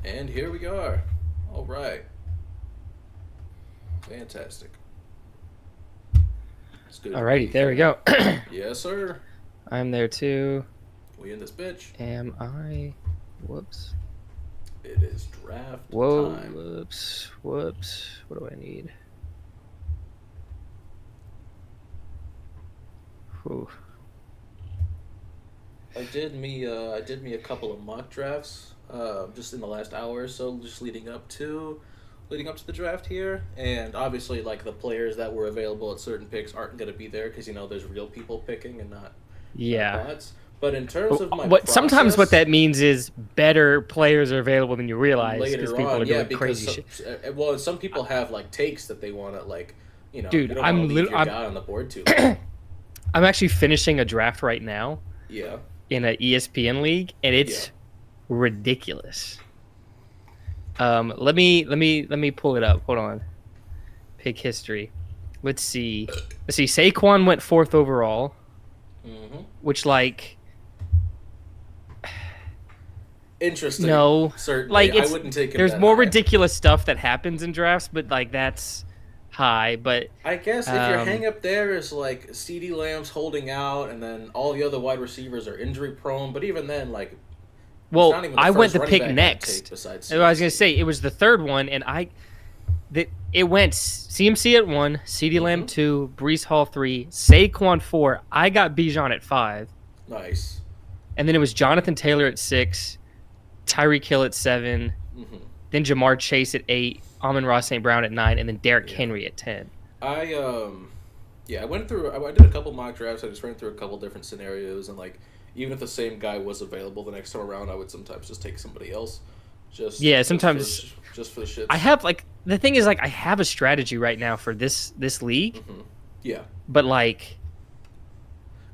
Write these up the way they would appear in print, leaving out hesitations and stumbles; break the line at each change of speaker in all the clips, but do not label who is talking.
And here we are. All right. Fantastic. It's good to
Alrighty,
be
there we
here.
go.
Yes, sir.
I'm there too.
We in this bitch.
Am I? Whoops.
It is draft
Whoa,
time.
whoops, whoops. What do I need? Whew.
I did me a couple of mock drafts, just in the last hour or so, just leading up to the draft here, and obviously like the players that were available at certain picks aren't going to be there because there's real people picking and not
Yeah.
bots. But in terms of my
Sometimes what
process,
that means is better players are available than you realize because
later
people
on,
are
yeah,
doing
because
crazy shit.
well, some people have like takes that they want to you
Dude,
don't want to leave your guy on the board too long.
I'm actually finishing a draft right now
Yeah,
in an ESPN league, and
yeah.
it's ridiculous. Let me pull it up. Hold on. Pick history. Let's see. Saquon went fourth overall,
Hmm.
which like
Interesting.
no,
Certainly,
like
I
it's
wouldn't take him
there's
that
more
high.
ridiculous stuff that happens in drafts, but like that's high. But
I guess if your
um,
hang up there is like CD Lamb's holding out, and then all the other wide receivers are injury prone, but even then, like it's
well,
not even the
I went
first
to
running
pick
back I'd take
next.
besides
I was gonna
CMC.
say it was the third one, and it went CMC at 1, CD Lamb
Mm-hmm.
2, Brees Hall 3, Saquon 4. I got Bijan at 5,
Nice.
and then it was Jonathan Taylor at 6, Tyreek Hill at 7,
Mm-hmm.
then Jamar Chase at 8, Amon-Ra St. Brown at 9, and then Derrick
Yeah.
Henry at 10.
I yeah, I went through. I did a couple mock drafts. I just ran through a couple different scenarios, and like even if the same guy was available the next time around, I would sometimes just take somebody else.
Yeah,
Just for
sometimes
just for the shits.
I have like the thing is like I have a strategy right now for this league,
Hmm. Yeah.
but like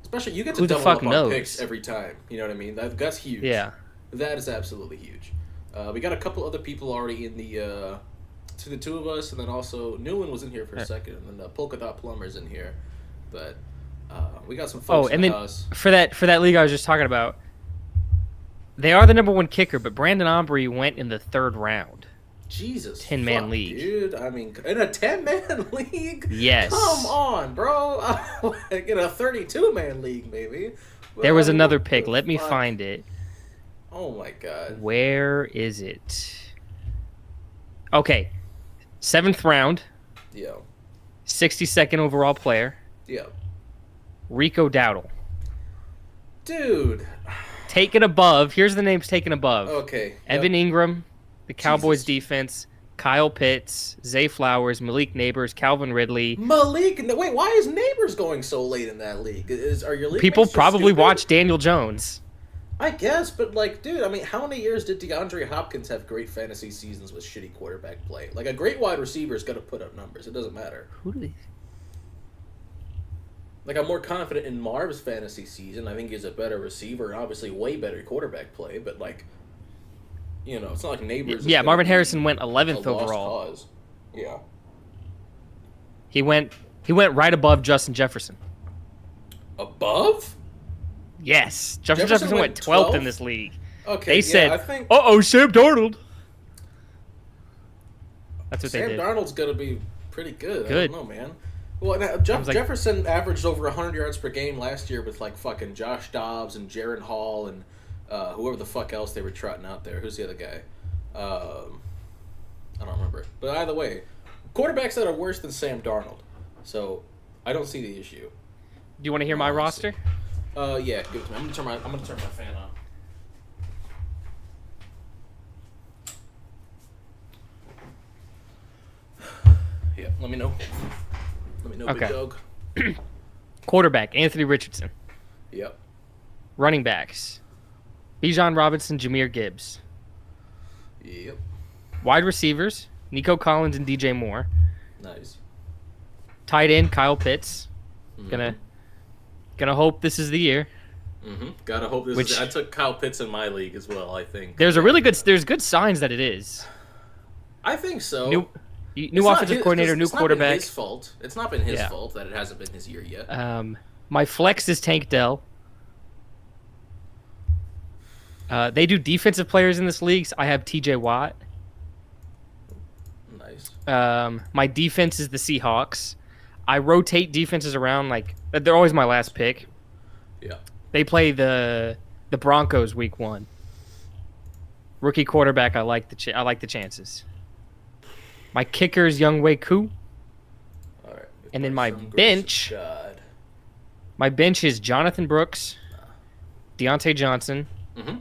Especially you get to
who the
double
fuck
up on picks
knows?
every time. You know what I mean? That's huge.
Yeah.
That is absolutely huge. We got a couple other people already in the to the two of us, and then also Newland was in here for a second, and then Polka Dot Plumber's in here, but we got some
Oh,
folks in
and
the
then
house.
for that league I was just talking about, they are the number one kicker, but Brandon Aubrey went in the third round.
Jesus,
10-man
fuck,
league.
dude. I mean, in a 10-man league.
Yes.
Come on, bro. Like in a 32-man league, maybe.
There
Well, I
was
mean,
another
what
pick.
the
Let me
fuck?
find it.
Oh my god.
Where is it? Okay. 7th round,
Yeah.
62nd overall player,
Yeah.
Rico Dowdle.
Dude.
Taken above. Here's the names taken above.
Okay.
Evan
Yep.
Ingram, the Cowboys
Jesus.
defense, Kyle Pitts, Zay Flowers, Malik Neighbors, Calvin Ridley.
Malik. Wait, why is Neighbors going so late in that league? Are your league
People
mates just
probably
stupid?
watch Daniel Jones.
I guess, but like, dude, I mean, how many years did DeAndre Hopkins have great fantasy seasons with shitty quarterback play? Like, a great wide receiver is going to put up numbers. It doesn't matter.
Who do they?
Like, I'm more confident in Marv's fantasy season. I think he's a better receiver and obviously way better quarterback play. But like, it's not like Neighbors. Is
Yeah,
gonna
Marvin
be
Harrison went
a
11th
lost
overall.
cause. Yeah.
He went right above Justin Jefferson.
Above?
Yes, Justin
Jefferson
Jefferson went
went
12th
12th?
in this league.
Okay.
They
yeah,
said,
I think
"Uh-oh, Sam Darnold." That's what
Sam
they did.
Darnold's gonna be pretty good.
Good.
I don't know, man. Well, now,
I was like,
Jefferson averaged over 100 yards per game last year with like fucking Josh Dobbs and Jaron Hall and whoever the fuck else they were trotting out there. Who's the other guy? I don't remember. But either way, quarterbacks that are worse than Sam Darnold. So I don't see the issue.
do you want to hear my
Honestly.
roster?
Yeah, give it to me. I'm gonna turn my fan on. Yeah, let me know. Let me know,
Okay.
big dog.
Quarterback, Anthony Richardson.
Yep.
Running backs, Bijan Robinson, Jameer Gibbs.
Yep.
Wide receivers, Nico Collins and DJ Moore.
Nice.
Tight end, Kyle Pitts.
Mhm.
Gonna hope this is the year.
Mm-hmm. Gotta hope this
Which-
is. I took Kyle Pitts in my league as well. I think.
There's good signs that it is.
I think so.
New
It's
new
not
offensive
his-
coordinator, new
it's not been
quarterback.
his fault. It's not been his
Yeah.
fault that it hasn't been his year yet.
My flex is Tank Dell. They do defensive players in this league. So I have T.J. Watt.
Nice.
My defense is the Seahawks. I rotate defenses around like they're always my last pick.
Yeah.
They play the Broncos week 1. Rookie quarterback. I like the chances. My kicker is Younghoe Koo.
All right.
And then my
Some grace of
bench.
God.
My bench is Jonathan Brooks, Deontay Johnson,
Mm-hmm.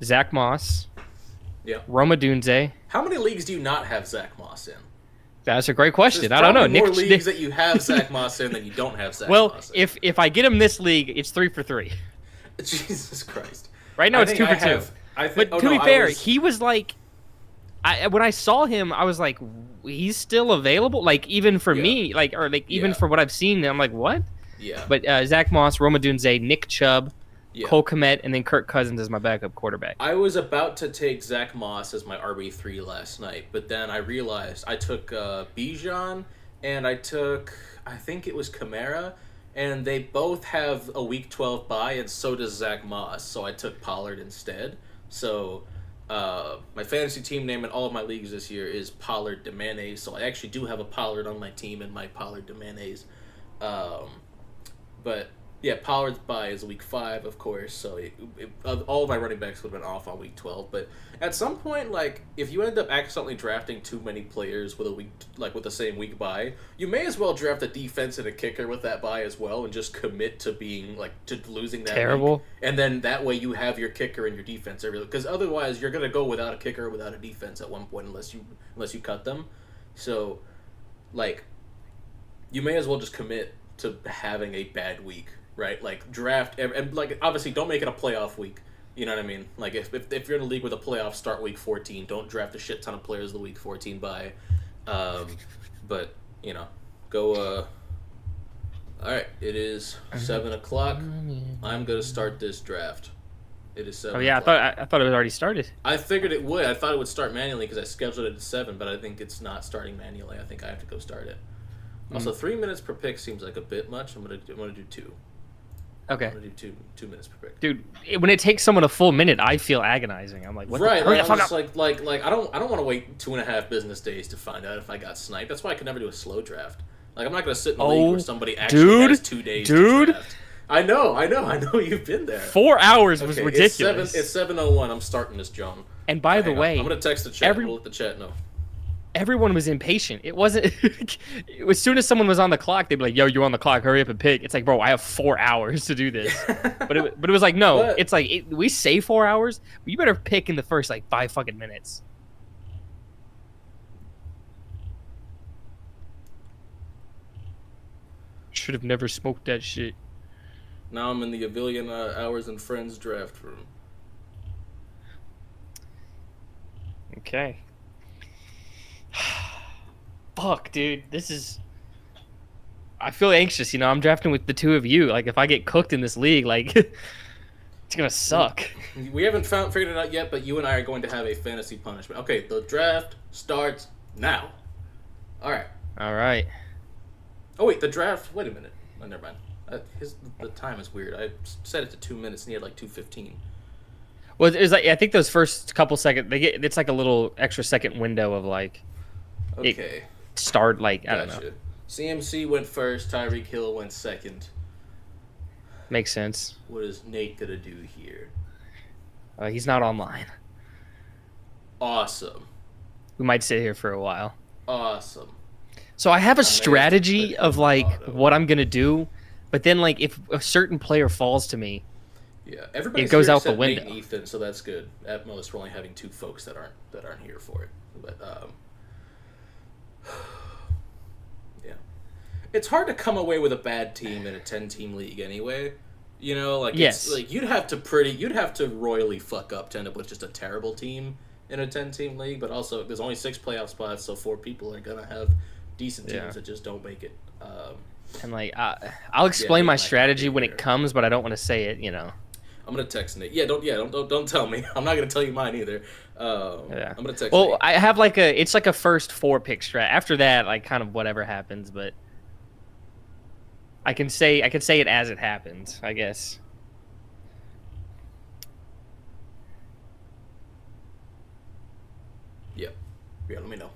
Zach Moss,
Yeah.
Roma Dunze.
How many leagues do you not have Zach Moss in?
That's a great question.
There's
I don't know.
probably more
Nick,
leagues that you have Zach Moss in than you don't have Zach
well,
Moss in.
if I get him this league, it's 3 for 3.
Jesus Christ.
Right now,
I
it's
think
2 for 2.
I think,
But to be fair, he was like, when I saw him, I was like, he's still available. Like even for me, like even for what I've seen, I'm like, what?
Yeah.
But Zach Moss, Roma Dunze, Nick Chubb,
Yeah.
Cole Kmet, and then Kirk Cousins as my backup quarterback.
I was about to take Zach Moss as my RB3 last night, but then I realized I took Bijan and I think it was Kamara, and they both have a Week 12 bye, and so does Zach Moss, so I took Pollard instead. So my fantasy team name in all of my leagues this year is Pollard DeManes, so I actually do have a Pollard on my team in my Pollard DeManes. But yeah, Pollard's bye is week 5, of course, so all of my running backs would have been off on week 12. But at some point, like, if you end up accidentally drafting too many players with with the same week bye, you may as well draft a defense and a kicker with that bye as well, and just commit to being to losing that
Terrible.
week. And then that way you have your kicker and your defense because otherwise you're gonna go without a kicker, without a defense at one point unless you cut them. So, like, you may as well just commit to having a bad week. Right, like draft and like obviously don't make it a playoff week. You know what I mean? Like if you're in a league with a playoff start week 14, don't draft a shit ton of players the week 14 bye. But you know, go. All right, it is 7:00. I'm gonna start this draft. It is 7.
Oh yeah, I thought it was already started.
I figured it would. I thought it would start manually because I scheduled it at 7, but I think it's not starting manually. I think I have to go start it. Also, 3 minutes per pick seems like a bit much. I'm gonna do 2.
Okay.
I'm gonna do 2 minutes per pick.
Dude, when it takes someone a full minute, I feel agonizing. I'm like, what
Right,
the, hurry
like,
the
I'm
fuck
just
up.
like I don't want to wait 2.5 business days to find out if I got sniped. That's why I could never do a slow draft. Like I'm not gonna sit in a league where somebody actually has 2 days to draft. I know you've been there.
4 hours was
Okay,
ridiculous.
It's 7:01. I'm starting this, John.
And by the
Hang on.
way,
I'm gonna text the chat. We'll let the chat know.
everyone was impatient. It wasn't as soon as someone was on the clock, they'd be like, "Yo, you're on the clock. Hurry up and pick." It's like, bro, I have 4 hours to do this. but it was like, no,
But-
it's like we say 4 hours, but you better pick in the first like 5 fucking minutes. Should have never smoked that shit.
Now I'm in the Avillion Hours and Friends draft room.
Okay. Fuck, dude. This is... I feel anxious, you know? I'm drafting with the two of you. Like, if I get cooked in this league, like... it's gonna suck.
We haven't figured it out yet, but you and I are going to have a fantasy punishment. Okay, the draft starts now. All right.
All right.
Oh wait, the draft. Wait a minute. Oh, never mind. The time is weird. I set it to 2 minutes, and he had like 2:15.
Well, it's like I think those first couple seconds, it's like a little extra second window of like...
Okay.
Start, like, I don't know.
Gotcha. CMC went first. Tyreek Hill went second.
Makes sense.
What is Nate gonna do here?
He's not online.
Awesome.
We might sit here for a while.
Awesome.
So I have a
I may have to
strategy
put
of like
auto.
what I'm gonna do, but then like if a certain player falls to me,
Yeah, everybody
goes
here
out the
except Nate
window.
and Ethan, so that's good. At most, we're only having 2 folks that aren't here for it. But yeah, it's hard to come away with a bad team in a 10-team league anyway. You know, like
Yes.
it's, like you'd have to royally fuck up to end up with just a terrible team in a 10-team league. But also, there's only 6 playoff spots, so 4 people are gonna have decent teams
Yeah.
that just don't make it.
and like I'll explain
Yeah,
my
I
strategy
can't
when
be
it
here.
comes, but I don't want to say it. You know.
I'm gonna text Nate. Don't tell me. I'm not gonna tell you mine either.
Yeah.
I'm gonna text.
Well,
Nate.
I have like it's like a first 4 pick strat. After that, like kind of whatever happens, but I can say it as it happens, I guess.
Yeah. Yeah, let me know.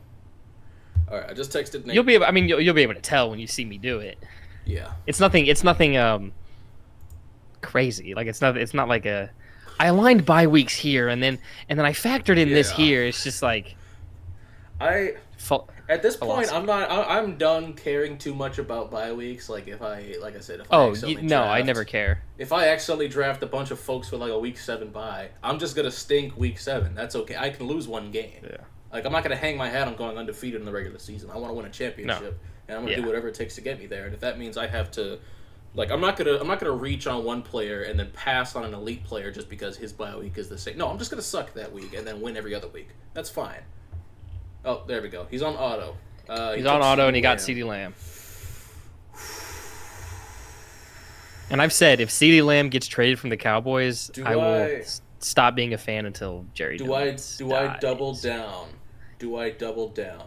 All right, I just texted Nate.
You'll be able. I mean, you'll be able to tell when you see me do it.
Yeah.
It's nothing. It's nothing. Crazy. Like it's not. It's not like a. I aligned bye weeks here, and then I factored in this
Yeah.
here. It's just like.
At this point,
philosophy.
I'm done caring too much about bye weeks. Like I said, if I
Oh
accidentally
no! I
draft-
never care.
If I accidentally draft a bunch of folks for like a week 7 bye, I'm just gonna stink week 7. That's okay. I can lose one game.
Yeah.
Like I'm not gonna hang my hat on going undefeated in the regular season. I want to win a championship, and I'm gonna
Yeah.
do whatever it takes to get me there. And if that means I have to, like, I'm not gonna reach on one player and then pass on an elite player just because his bye week is the same. No, I'm just gonna suck that week and then win every other week. That's fine. Oh, there we go. He's on auto.
He's on auto, and he got CeeDee Lamb. And I've said if CeeDee Lamb gets traded from the Cowboys, I will stop being a fan until Jerry.
Do I
Jones
double
dies.
down? Do I double down?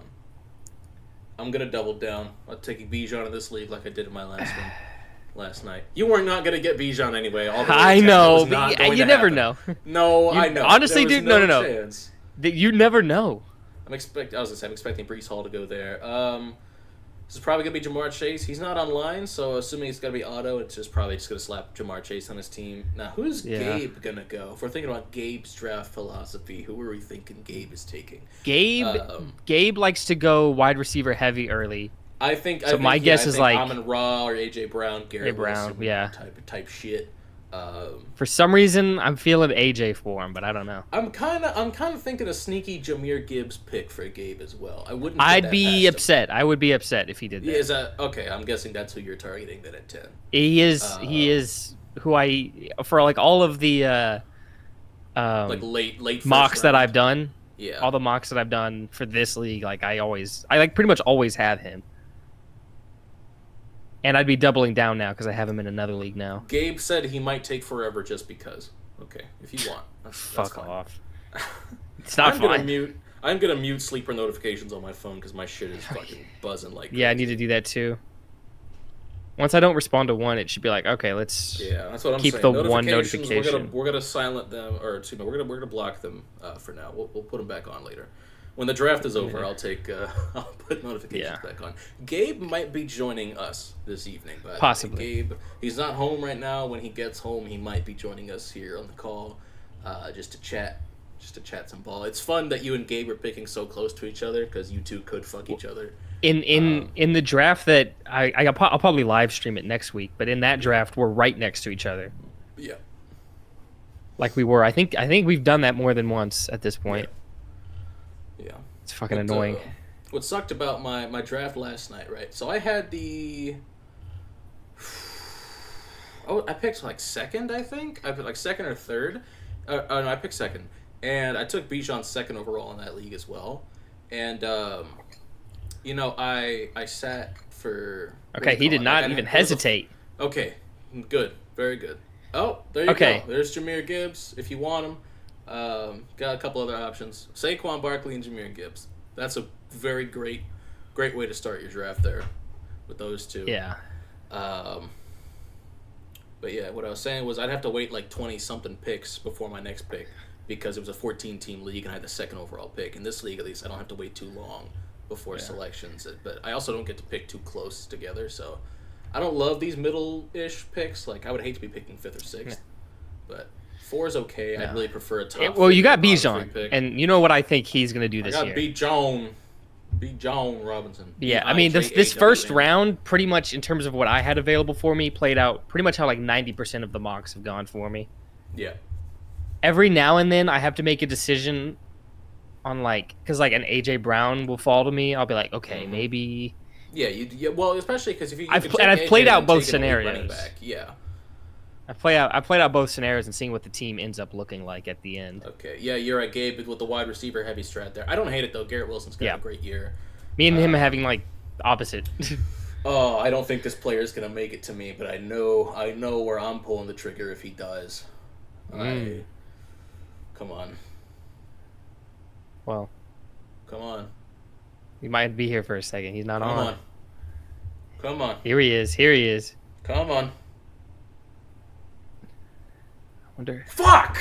I'm gonna double down. I'm taking Bijan in this league like I did in my last one last night. You were not gonna get Bijan anyway. All the way
I
to 10. It
know,
was not
but
going
you
to
never
happen.
know.
No,
You-
I know.
honestly,
There was
dude, no.
chance.
You never know.
I'm expecting Brees Hall to go there. This is probably gonna be Jamar Chase. He's not online, so assuming it's gonna be auto, it's just probably just gonna slap Jamar Chase on his team. Now, who's
Yeah.
Gabe gonna go? If we're thinking about Gabe's draft philosophy, who are we thinking Gabe is taking?
Gabe likes to go wide receiver heavy early.
I think.
So my guess is like
Amon Ra or AJ Brown, Garrett
Brown,
Wilson
yeah.
type shit.
For some reason, I'm feeling AJ for him, but I don't know.
I'm kind of thinking a sneaky Jahmyr Gibbs pick for Gabe as well. I wouldn't. put
I'd
that
be
past him.
upset. I would be upset if he did that.
Yeah, is that okay? I'm guessing that's who you're targeting then at 10.
He is who I for like all of the
Like late
mocks
first
that
round.
I've done.
Yeah.
All the mocks that I've done for this league, like I like pretty much always have him. And I'd be doubling down now because I have him in another league now.
Gabe said he might take forever just because. Okay, if you want. That's
Fuck
fine.
off. It's not
I'm
fine.
gonna mute sleeper notifications on my phone because my shit is fucking buzzing like.
Yeah, I
crazy.
need to do that too. Once I don't respond to one, it should be like, okay, let's.
Yeah, that's what I'm
keep
saying.
the one
Notifications,
notification.
We're gonna silent them, or excuse me, we're gonna block them for now. We'll put them back on later. When the draft is over, I'll put notifications back on. Gabe might be joining us this evening, by the way.
Possibly.
Gabe, he's not home right now. When he gets home, he might be joining us here on the call, just to chat some ball. It's fun that you and Gabe are picking so close to each other because you two could fuck each other.
In the draft that I'll probably live stream it next week, but in that draft we're right next to each other,
Yeah.
like we were. I think we've done that more than once at this point.
Yeah.
It's fucking
But,
annoying.
What sucked about my draft last night, right? So I had the. Oh, I picked like second, I think. I picked like second or third. No, I picked second, and I took Bijan second overall in that league as well. And I sat for.
Okay, he did not even hesitate.
Okay, good, very good. Oh, there you
Okay.
go. There's Jahmyr Gibbs if you want him. Got a couple other options: Saquon Barkley and Jahmyr Gibbs. That's a very great way to start your draft there, with those two.
Yeah.
But yeah, what I was saying was I'd have to wait like 20-something picks before my next pick because it was a 14-team league and I had the second overall pick. In this league, at least, I don't have to wait too long before selections. But I also don't get to pick too close together, so I don't love these middle-ish picks. Like, I would hate to be picking 5th or 6th, but 4 is okay. I'd really prefer a top.
Well, you got
bottom
Bijan,
pick.
and you know what I think he's gonna do this
I got
year.
Bijan Robinson.
Yeah, I mean this first round, pretty much in terms of what I had available for me, played out pretty much how like 90% of the mocks have gone for me.
Yeah.
Every now and then I have to make a decision on because like an AJ Brown will fall to me. I'll be like, okay, maybe.
Yeah, well, especially because if you
I've
can
and
take
I've played
AJ
out
and
both
take an elite running
scenarios.
back. Yeah.
I played out both scenarios and seeing what the team ends up looking like at the end.
Okay. Yeah, you're right, Gabe, with the wide receiver heavy strat there. I don't hate it though. Garrett Wilson's got a great year.
Me and him having like opposite.
Oh, I don't think this player's gonna make it to me, but I know where I'm pulling the trigger if he does. Come on.
Well,
Come on.
he might be here for a second. He's not
Come
on.
on. Come on.
Here he is. Here he is.
Come on.
Wonder.
Fuck!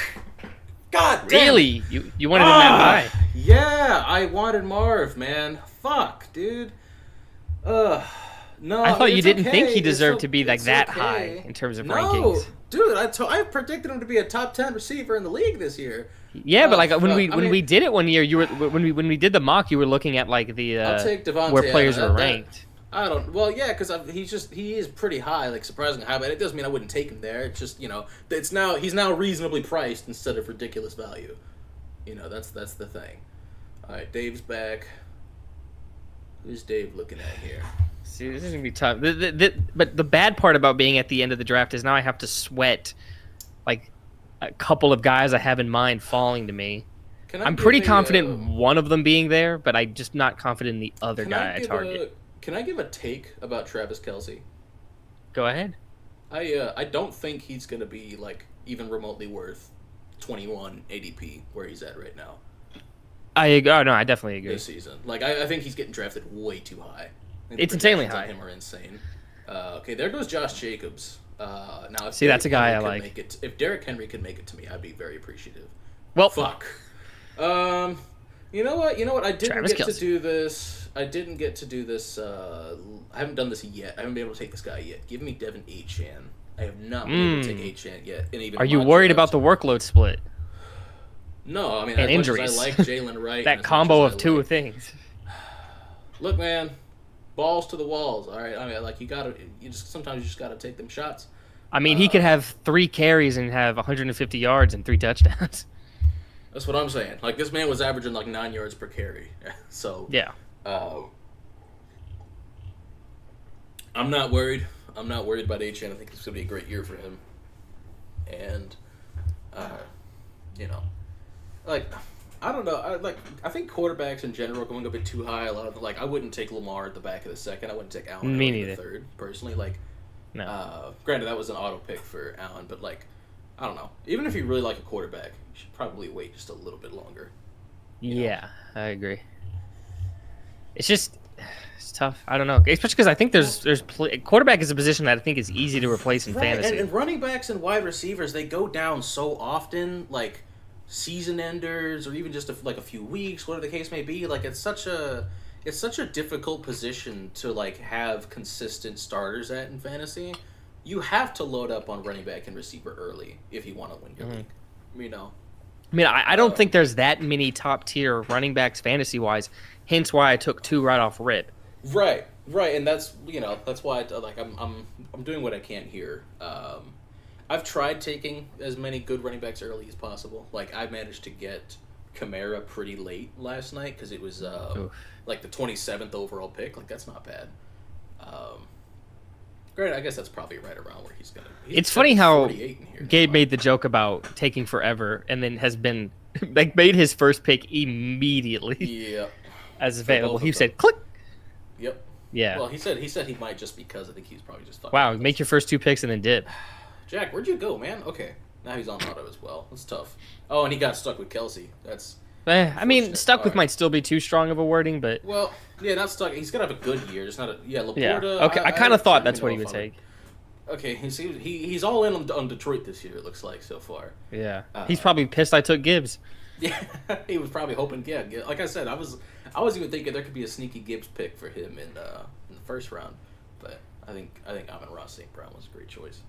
God damn.
Really? You wanted him that high?
Yeah, I wanted Marv, man. Fuck, dude. Uh, no.
I thought you
it's
didn't
okay.
think he
It's
deserved to be like
it's
that
okay.
high in terms of
No,
rankings.
dude. I predicted him to be a top 10 receiver in the league this year.
Yeah, but like when
fuck.
we did it one year, you were when we did the mock, you were looking at like the
I'll take Devontae
where players
Adams.
were ranked.
I don't. Well, yeah, because he is pretty high, like surprisingly high. But it doesn't mean I wouldn't take him there. It's just he's now reasonably priced instead of ridiculous value. That's the thing. All right, Dave's back. Who's Dave looking at here?
See, this is gonna be tough. But the bad part about being at the end of the draft is now I have to sweat like a couple of guys I have in mind falling to me. I'm pretty confident one of them being there, but I'm just not confident in the other guy I target.
Can I give a take about Travis Kelce?
Go ahead.
I don't think he's gonna be like even remotely worth 21 ADP where he's at right now
I definitely agree.
this season. Like I think he's getting drafted way too high. I think the
It's insanely
projections on
high.
him are insane. Okay, there goes Josh Jacobs. Now, if
See, that's a guy
Henry
I
could
like.
Make if Derrick Henry could make it to me, I'd be very appreciative.
Well,
Fuck. You know what? I didn't
Travis
get to
Kelce.
do this. I didn't get to do this. I haven't done this yet. I haven't been able to take this guy yet. Give me Devin Achane. I have not been able to take Achane yet. And even
are you
mock
worried
drafts.
about the workload split?
No, I mean,
And
as much
injuries.
as I like Jalen Wright.
That
and as
combo
much as
of
I
two
like-
things.
Look, man, balls to the walls. All right. I mean, like sometimes you just gotta take them shots.
I mean, he could have 3 carries and have 150 yards and 3 touchdowns.
That's what I'm saying. Like this man was averaging like 9 yards per carry. So
Yeah.
I'm not worried. I'm not worried about Achane. I think it's gonna be a great year for him. And, like I don't know. I think quarterbacks in general are going a bit too high. A lot of I wouldn't take Lamar at the back of the second. I wouldn't take Allen
Me
early in the
neither.
third personally. Like,
No.
granted that was an auto pick for Allen, but like, I don't know. Even if you really like a quarterback, you should probably wait just a little bit longer.
Yeah, I agree. It's tough. I don't know, especially because I think quarterback is a position that I think is easy to replace in fantasy.
And running backs and wide receivers, they go down so often, like season enders or even just a few weeks, whatever the case may be. Like it's such a difficult position to like have consistent starters at in fantasy. You have to load up on running back and receiver early if you want to win your league.
I mean, I don't think there's that many top tier running backs fantasy wise. Hence why I took 2 right off rip.
Right, and that's why I'm doing what I can here. I've tried taking as many good running backs early as possible. Like I managed to get Kamara pretty late last night because it was like the 27th overall pick. Like that's not bad. Great, I guess that's probably right around where he's gonna.
It's funny how
48 in here.
Gabe made the joke about taking forever and then has been like made his first pick immediately
Yeah.
as available.
both of
He
them.
said, "Click."
Yep.
Yeah.
Well, he said he might just because I think he's probably just fucking.
Wow.
with
Make
us.
your first 2 picks and then dip.
Jack, where'd you go, man? Okay, now he's on auto as well. That's tough. Oh, and he got stuck with Kelsey. That's
I mean,
Unfortunate.
stuck with
Alright.
might still be too strong of a wording, but
well, yeah, not stuck. He's gonna have a good year. Just not a Laporta.
yeah. Okay. I kind of thought that's what he would
don't know
take.
if Okay, he's all in on Detroit this year. It looks like so far.
Yeah. He's probably pissed I took Gibbs.
Yeah, he was probably hoping. Yeah, like I said, I was even thinking there could be a sneaky Gibbs pick for him in the first round, but I think Amon-Ra St. Brown was a great choice.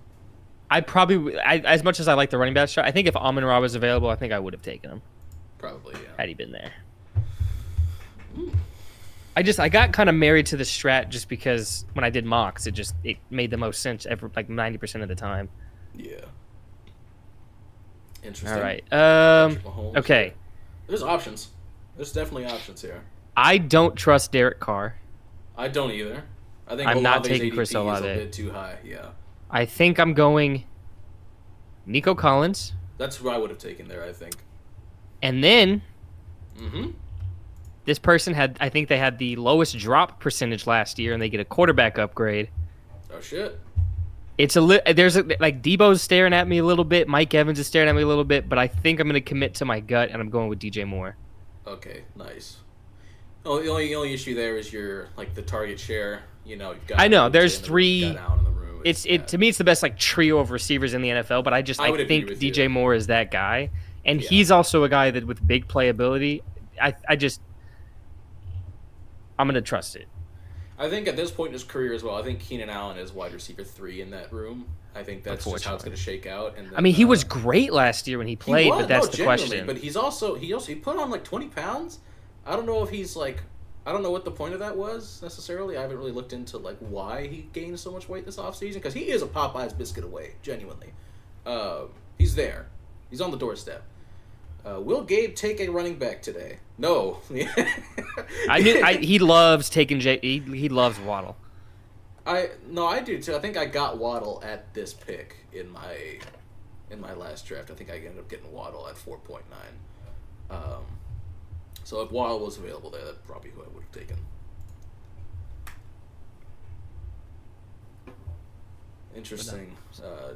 As much as I like the running back shot, I think if Amon-Ra was available, I think I would have taken him
Probably, yeah.
had he been there. I got kind of married to the strat just because when I did mocks, it made the most sense ever, like 90% of the time.
Yeah. Interesting.
All right.
Patrick Mahomes.
Okay.
There's options. There's definitely options here.
I don't trust Derek Carr.
I don't either. I think
I'm not
Olave's
taking
ADP
Chris
is a
Olave.
bit too high. Yeah.
I think I'm going Nico Collins,
That's who I would have taken there, I think.
and then
Mm-hmm.
this person I think they had the lowest drop percentage last year, and they get a quarterback upgrade.
Oh, shit.
Like Debo's staring at me a little bit, Mike Evans is staring at me a little bit, but I think I'm going to commit to my gut, and I'm going with DJ Moore.
Okay, nice. Oh, the only issue there is your the target share. You've got.
I know,
OBJ
there's
in the room,
3
you've got Allen in the room.
To me it's the best trio of receivers in the NFL, but I
would agree
think
with
DJ
you.
Moore is that guy, and
Yeah.
he's also a guy that with big playability. I'm gonna trust it.
I think at this point in his career as well, I think Keenan Allen is wide receiver 3 in that room. I think that's just how it's going to shake out. And then,
I mean, he was great last year when he played, but that's the question.
But he put on like 20 pounds. I don't know if he's like, I don't know what the point of that was necessarily. I haven't really looked into like why he gained so much weight this offseason, because he is a Popeye's biscuit away, genuinely. He's there. He's on the doorstep. Will Gabe take a running back today? No.
He loves taking he loves Waddle.
I do too. I think I got Waddle at this pick in my last draft. I think I ended up getting Waddle at 4.9. So if Waddle was available there, that's probably who I would have taken. Interesting.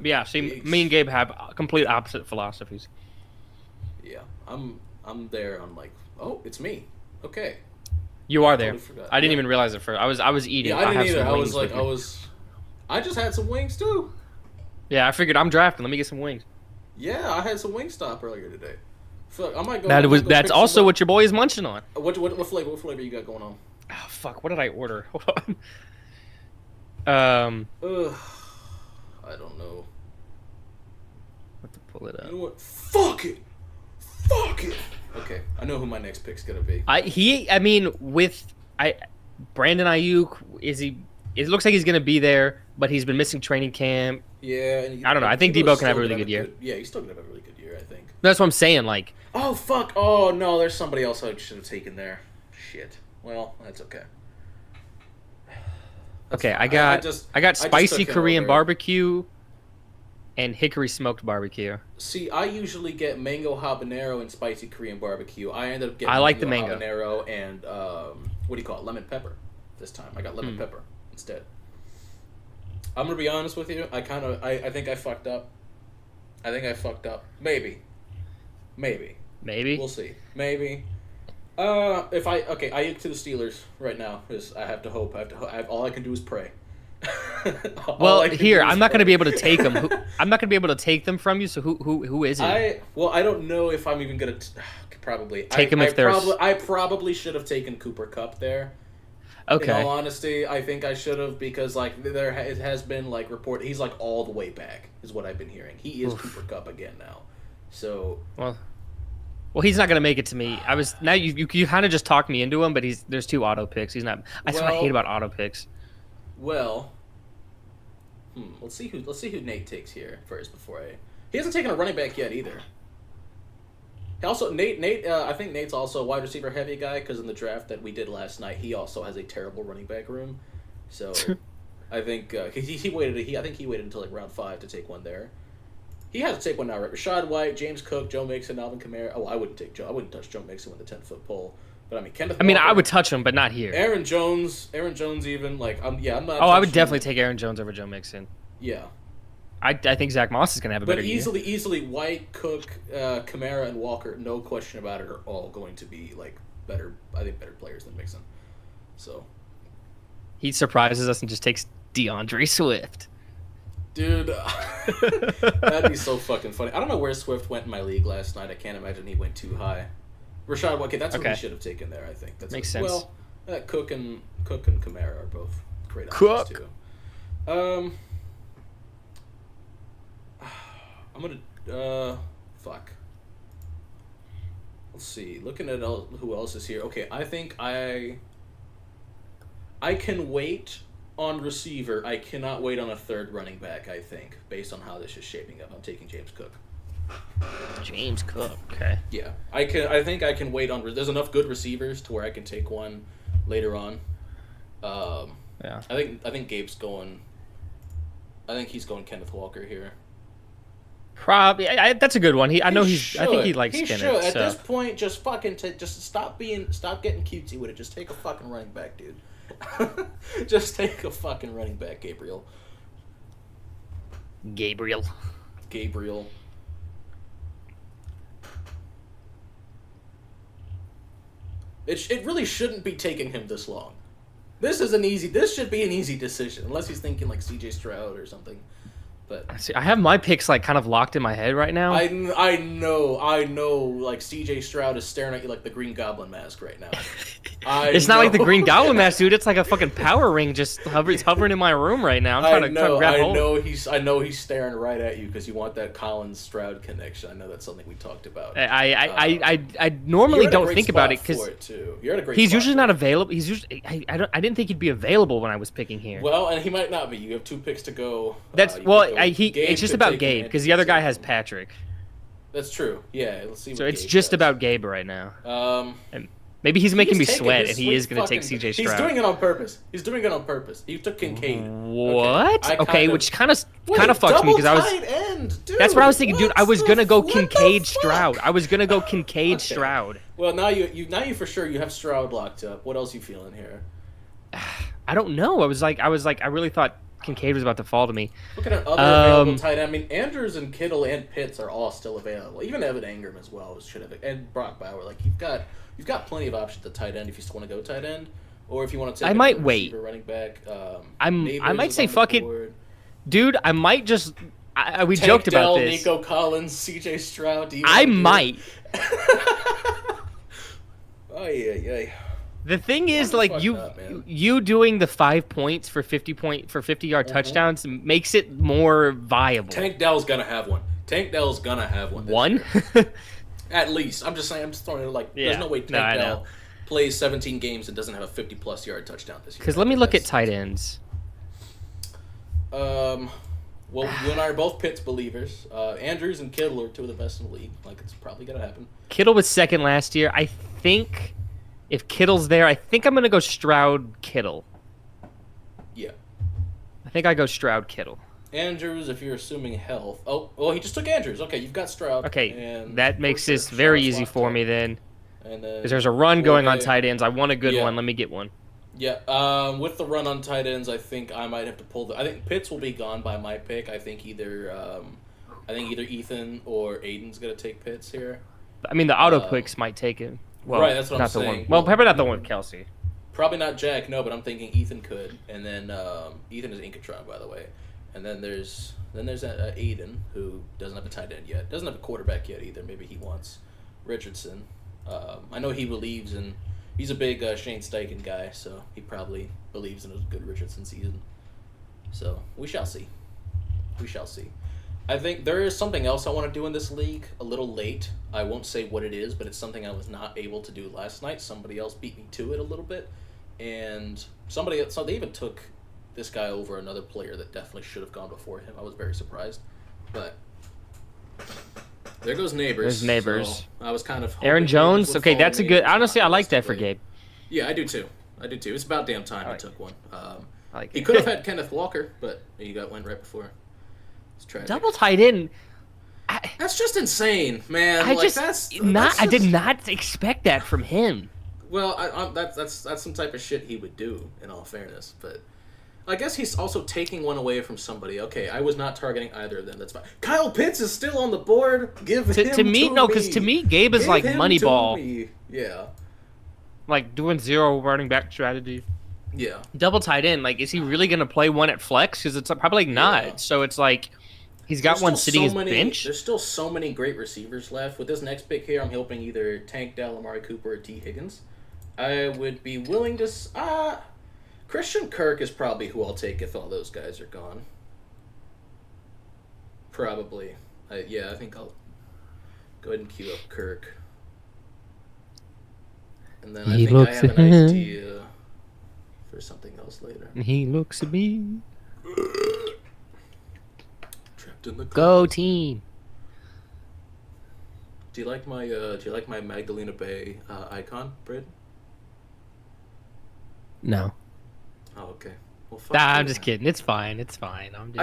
Yeah, see, me and Gabe have complete opposite philosophies.
Yeah, I'm there. I'm like, oh, it's me. Okay.
You are there. I didn't even realize it first. I was eating.
Yeah, I didn't either. I just had some wings too.
Yeah, I figured I'm drafting. Let me get some wings.
Yeah, I had some Wingstop earlier today. Fuck, I might go.
That's also what your boy is munching on.
What flavor? What flavor you got going on?
Oh fuck! What did I order? Hold on.
I don't know.
Have to pull it up.
You know what? Fuck it. Okay, I know who my next pick's gonna be.
Brandon Ayuk, it looks like he's gonna be there, but he's been missing training camp.
Yeah,
I don't know. I think Debo can have a really good year.
Yeah, he's still gonna have a really good year, I think.
That's what I'm saying. Like,
oh fuck! Oh no, there's somebody else I should have taken there. Shit. Well, that's okay.
Okay, I got spicy Korean barbecue and hickory smoked barbecue.
See, I usually get mango habanero and spicy Korean barbecue. I ended up getting
the mango
habanero and what do you call it? Lemon pepper. This time I got lemon pepper instead. I'm gonna be honest with you. I think I fucked up. Maybe. We'll see. Maybe. Ayuk to the Steelers right now is. I have to hope. All I can do is pray.
Well, here I'm not going to be able to take them. I'm not going to be able to take them from you. So who is it?
I don't know if I'm even going to probably
take them if there's.
I probably should have taken Cooper Kupp there.
Okay.
In all honesty, I think I should have, because like it has been like report he's like all the way back is what I've been hearing. He is Cooper Kupp again now. So
well, he's not gonna make it to me. You kind of just talked me into him, but there's 2 auto picks. He's not. That's what I hate about auto picks.
Well, let's see who Nate takes here first he hasn't taken a running back yet either. Also, Nate. I think Nate's also a wide receiver heavy guy, because in the draft that we did last night, he also has a terrible running back room. So, I think he waited. I think he waited until like round 5 to take one there. He has to take one now, right? Rashad White, James Cook, Joe Mixon, Alvin Kamara. Oh, I wouldn't touch Joe Mixon with a 10-foot pole. But I mean, Kenneth Walker,
I would touch him, but not here.
Aaron Jones, even like I'm not.
Oh, I would definitely take Aaron Jones over Joe Mixon.
Yeah.
I think Zach Moss is gonna have a better year.
But easily, White, Cook, Kamara, and Walker, no question about it, are all going to be like better. I think better players than Mixon. So
he surprises us and just takes DeAndre Swift.
Dude, that'd be so fucking funny. I don't know where Swift went in my league last night. I can't imagine he went too high. Rashad, okay, that's what he should have taken there. I think that
makes sense.
Well, Cook and Kamara are both great options too. I'm gonna fuck. Let's see. Looking at who else is here. Okay, I think I can wait on receiver. I cannot wait on a third running back, I think, based on how this is shaping up. I'm taking James Cook.
James Cook, okay.
Yeah. I think I can wait on. There's enough good receivers to where I can take one later on.
Yeah.
I think Gabe's going. I think he's going Kenneth Walker here.
Probably. That's a good one. I think he likes Kenneth.
He should. At this point, just fucking just stop getting cutesy with it. Just take a fucking running back, dude. Just take a fucking running back, Gabriel. It really shouldn't be taking him this long. This should be an easy decision, unless he's thinking like CJ Stroud or something. But
see, I have my picks like kind of locked in my head right now.
I know. Like CJ Stroud is staring at you like the Green Goblin mask right now.
It's not like the Green Goblin mask, dude. It's like a fucking power ring just hovering in my room right now. I'm trying to grab hold.
I know he's staring right at you because you want that Collins Stroud connection. I know that's something we talked about.
I normally don't think about it because he's usually not available. He's usually I didn't think he'd be available when I was picking here.
Well, and he might not be. You have 2 picks to go.
It's just about Gabe because the other guy has Patrick.
That's true. Yeah, let's see.
So it's just about Gabe right now. And maybe he's making me sweat, and he is going to take CJ Stroud.
He's doing it on purpose. He took Kincaid.
What? Okay, which kind of fucked me because I was. That's what I was thinking, dude. I was gonna go Kincaid Stroud. Stroud.
Well, now you for sure you have Stroud locked up. What else you feeling here?
I don't know. I was like, I really thought Kincaid was about to fall to me.
Look at other available tight end. I mean, Andrews and Kittle and Pitts are all still available. Even Evan Engram as well should have, and Brock Bauer. Like you've got plenty of options at tight end if you still want to go tight end, or if you want to take.
I might wait.
Running back.
I might say fuck it, dude. I might just. We joked about this.
Nico Collins, CJ Stroud.
I might.
Oh yeah.
The thing is, like you doing the 5 points for 50-yard touchdowns makes it more viable.
Tank Dell's gonna have one. One? At least. I'm just saying. I'm just throwing it like. Yeah. There's no way Tank Dell plays 17 games and doesn't have a 50+ yard touchdown this year.
Because let me look at tight ends.
Well, you and I are both Pitts believers. Andrews and Kittle are 2 of the best in the league. Like it's probably gonna happen.
Kittle was second last year. I think. If Kittle's there, I think I'm going to go Stroud-Kittle.
Yeah.
I think I go Stroud-Kittle.
Andrews, if you're assuming health. Oh, well, he just took Andrews. Okay, you've got Stroud.
Okay, and that makes this very easy for me then. Because there's a run going on tight ends. I want a good one. Let me get one.
Yeah, with the run on tight ends, I think I might have to pull I think Pitts will be gone by my pick. I think either Ethan or Aiden's going to take Pitts here.
I mean, the auto clicks might take him. Well,
right, that's what I'm saying.
Well, probably not the one with Kelsey.
Probably not Jack, no, but I'm thinking Ethan could. And then Ethan is Inkatron, by the way. And then there's Aiden, who doesn't have a tight end yet. Doesn't have a quarterback yet either. Maybe he wants Richardson. I know he believes in... He's a big Shane Steichen guy, so he probably believes in a good Richardson season. So, we shall see. I think there is something else I want to do in this league a little late. I won't say what it is, but it's something I was not able to do last night. Somebody else beat me to it a little bit. And so they even took this guy over another player that definitely should have gone before him. I was very surprised. But there goes Neighbors.
There's Neighbors.
So I was kind of
Aaron Jones. Okay, that's a good... Honestly, I like that for Gabe.
Yeah, I do too. It's about damn time he took one. He could have had Kenneth Walker, but he went right before.
Double tight end.
That's just insane, man.
I did not expect that from him.
Well, that's some type of shit he would do, in all fairness. But I guess he's also taking one away from somebody. Okay, I was not targeting either of them. That's fine. Kyle Pitts is still on the board. Give him to me.
No, because to me, Gabe is like Moneyball.
Yeah.
Like doing zero running back strategy.
Yeah.
Double tight end. Like, is he really going to play one at flex? Because it's probably not. Yeah. So it's like he's got one sitting his bench.
There's still so many great receivers left. With this next pick here, I'm hoping either Tank Dell, Amari Cooper, or T. Higgins. I would be willing to... Christian Kirk is probably who I'll take if all those guys are gone. Probably. I think I'll go ahead and queue up Kirk. And then I have an idea for something else later.
He looks at me.
Trapped in the
Go team.
Do you like my Magdalena Bay icon, Britt?
No.
Oh, okay. Well,
I'm just kidding. It's fine.
I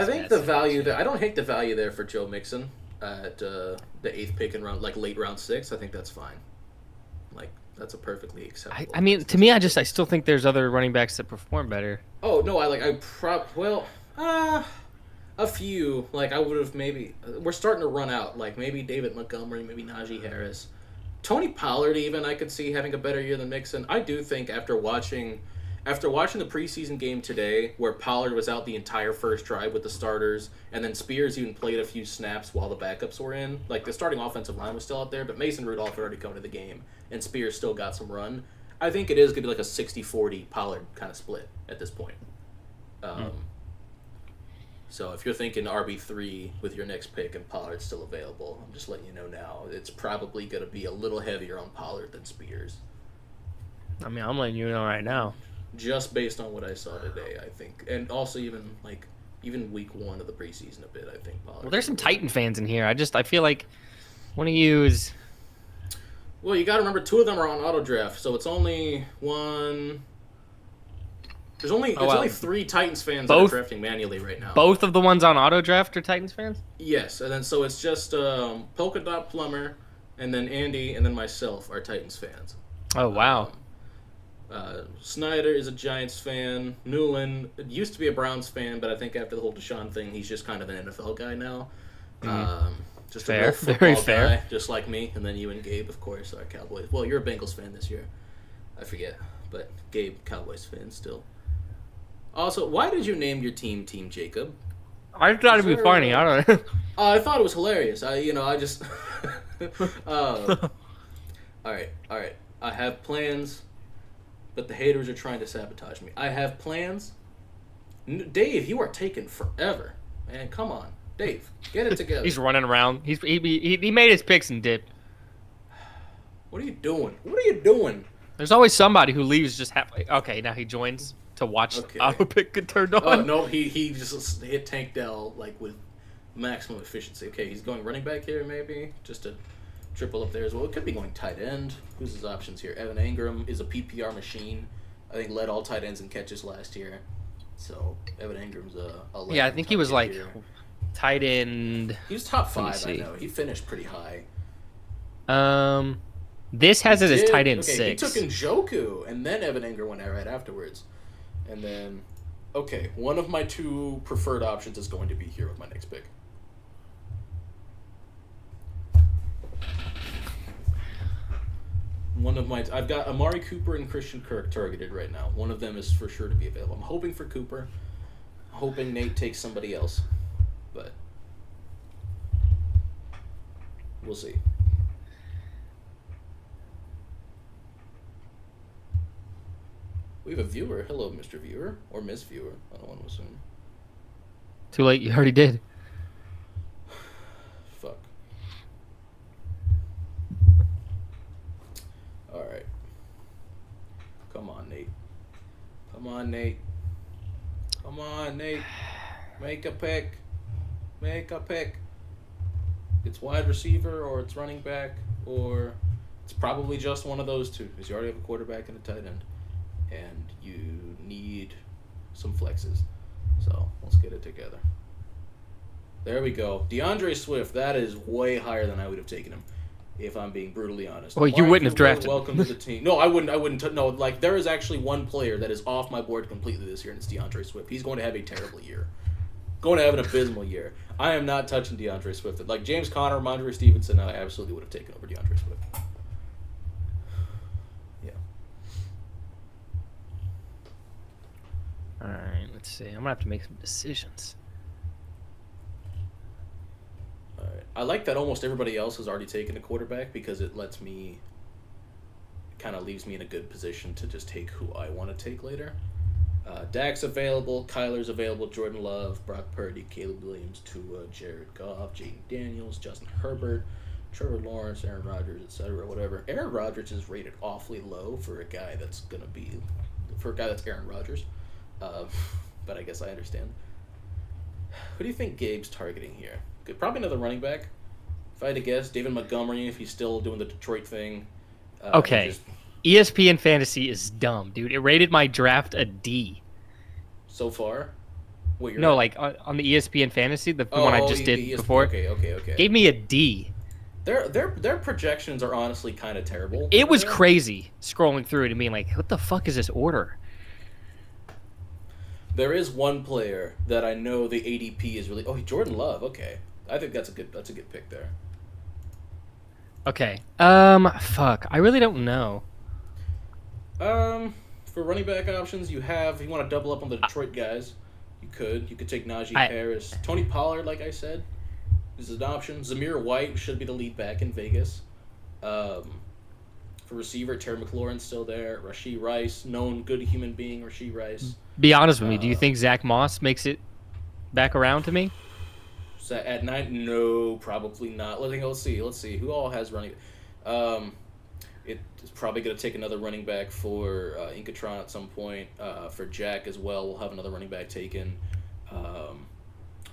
think the value there. I don't hate the value there for Joe Mixon at the 8th pick in round, like late round 6. I think that's fine. Like that's a perfectly acceptable.
I mean, to me, I still think there's other running backs that perform better.
Oh no, a few. Like I would have maybe. We're starting to run out. Like maybe David Montgomery, maybe Najee Harris, Tony Pollard. Even I could see having a better year than Mixon. I do think after watching the preseason game today, where Pollard was out the entire first drive with the starters, and then Spears even played a few snaps while the backups were in, like the starting offensive line was still out there, but Mason Rudolph had already come to the game, and Spears still got some run. I think it is going to be like a 60-40 Pollard kind of split at this point. So if you're thinking RB3 with your next pick and Pollard's still available, I'm just letting you know now, it's probably going to be a little heavier on Pollard than Spears.
I mean, I'm letting you know right now.
Just based on what I saw today, I think. And also even week 1 of the preseason a bit, I think Pollard.
Well, there's some Titan fans in here. I feel like one of you is...
Well, you got to remember 2 of them are on auto draft, so it's only one... There's only only 3 Titans fans that are drafting manually right now.
Both of the ones on auto draft are Titans fans?
Yes, and then so it's just Polka Dot Plumber, and then Andy, and then myself are Titans fans.
Oh, wow.
Snyder is a Giants fan. Newland used to be a Browns fan, but I think after the whole Deshaun thing, he's just kind of an NFL guy now. Just
fair.
a real football
Very
guy,
fair.
just like me. And then you and Gabe, of course, are Cowboys. Well, you're a Bengals fan this year. I forget, but Gabe, Cowboys fan still. Also, why did you name your team Team Jacob?
I thought it'd be funny. I don't know.
I thought it was hilarious. I just. All right. I have plans, but the haters are trying to sabotage me. I have plans. Dave, you are taking forever, man. Come on, Dave, get it together.
He's running around. He made his picks and dipped.
What are you doing?
There's always somebody who leaves just halfway. Okay, now he joins to watch auto pick get turned on.
Oh no, he just hit Tank Dell like with maximum efficiency. Okay, he's going running back here maybe just to triple up there as well. It could be going tight end. Who's his options here? Evan Engram is a PPR machine. I think led all tight ends in catches last year. So Evan Ingram's a
yeah, I think he was like
here.
Tight end.
He was top 5. I know he finished pretty high.
This has it as tight end 6.
He took Njoku, and then Evan Engram went right afterwards. And then, okay, one of my 2 preferred options is going to be here with my next pick. I've got Amari Cooper and Christian Kirk targeted right now. One of them is for sure to be available. I'm hoping for Cooper. I'm hoping Nate takes somebody else. But we'll see. We have a viewer. Hello, Mr. Viewer. Or Miss Viewer. I don't want to assume.
Too late. You already did.
Fuck. Alright. Come on, Nate. Make a pick. It's wide receiver, or it's running back, or it's probably just one of those 2, because you already have a quarterback and a tight end. And you need some flexes. So, let's get it together. There we go. DeAndre Swift, that is way higher than I would have taken him, if I'm being brutally honest.
Well, you wouldn't have drafted him.
Welcome to the team. No, I wouldn't. No, like, there is actually one player that is off my board completely this year, and it's DeAndre Swift. He's going to have a terrible year. Going to have an abysmal year. I am not touching DeAndre Swift. Like, James Conner, Mondre Stevenson, I absolutely would have taken over DeAndre Swift.
Alright, let's see. I'm going to have to make some decisions.
Alright. I like that almost everybody else has already taken a quarterback because it kind of leaves me in a good position to just take who I want to take later. Dak's available, Kyler's available, Jordan Love, Brock Purdy, Caleb Williams, Tua, Jared Goff, Jaden Daniels, Justin Herbert, Trevor Lawrence, Aaron Rodgers, etc., whatever. Aaron Rodgers is rated awfully low for a guy that's Aaron Rodgers. But I guess I understand. Who do you think Gabe's targeting here? Probably another running back. If I had to guess, David Montgomery, if he's still doing the Detroit thing.
Okay. ESPN Fantasy is dumb, dude. It rated my draft a D.
So far?
Like on the ESPN Fantasy, the one I just did before.
Okay.
Gave me a D.
Their projections are honestly kind of terrible.
It was crazy scrolling through it and being like, what the fuck is this order?
There is one player that I know the ADP is really... Oh, Jordan Love. Okay. I think that's a good pick there.
Okay. Fuck. I really don't know.
For running back options, if you want to double up on the Detroit guys, you could take Najee Harris. Tony Pollard, like I said, is an option. Zamir White should be the lead back in Vegas. For receiver, Terry McLaurin's still there. Rashee Rice, known good human being, Rashee Rice.
Be honest with me. Do you think Zach Moss makes it back around to me?
So at 9, no, probably not. Let's see. Who all has running? It's probably going to take another running back for Inkatron at some point. For Jack as well, we'll have another running back taken.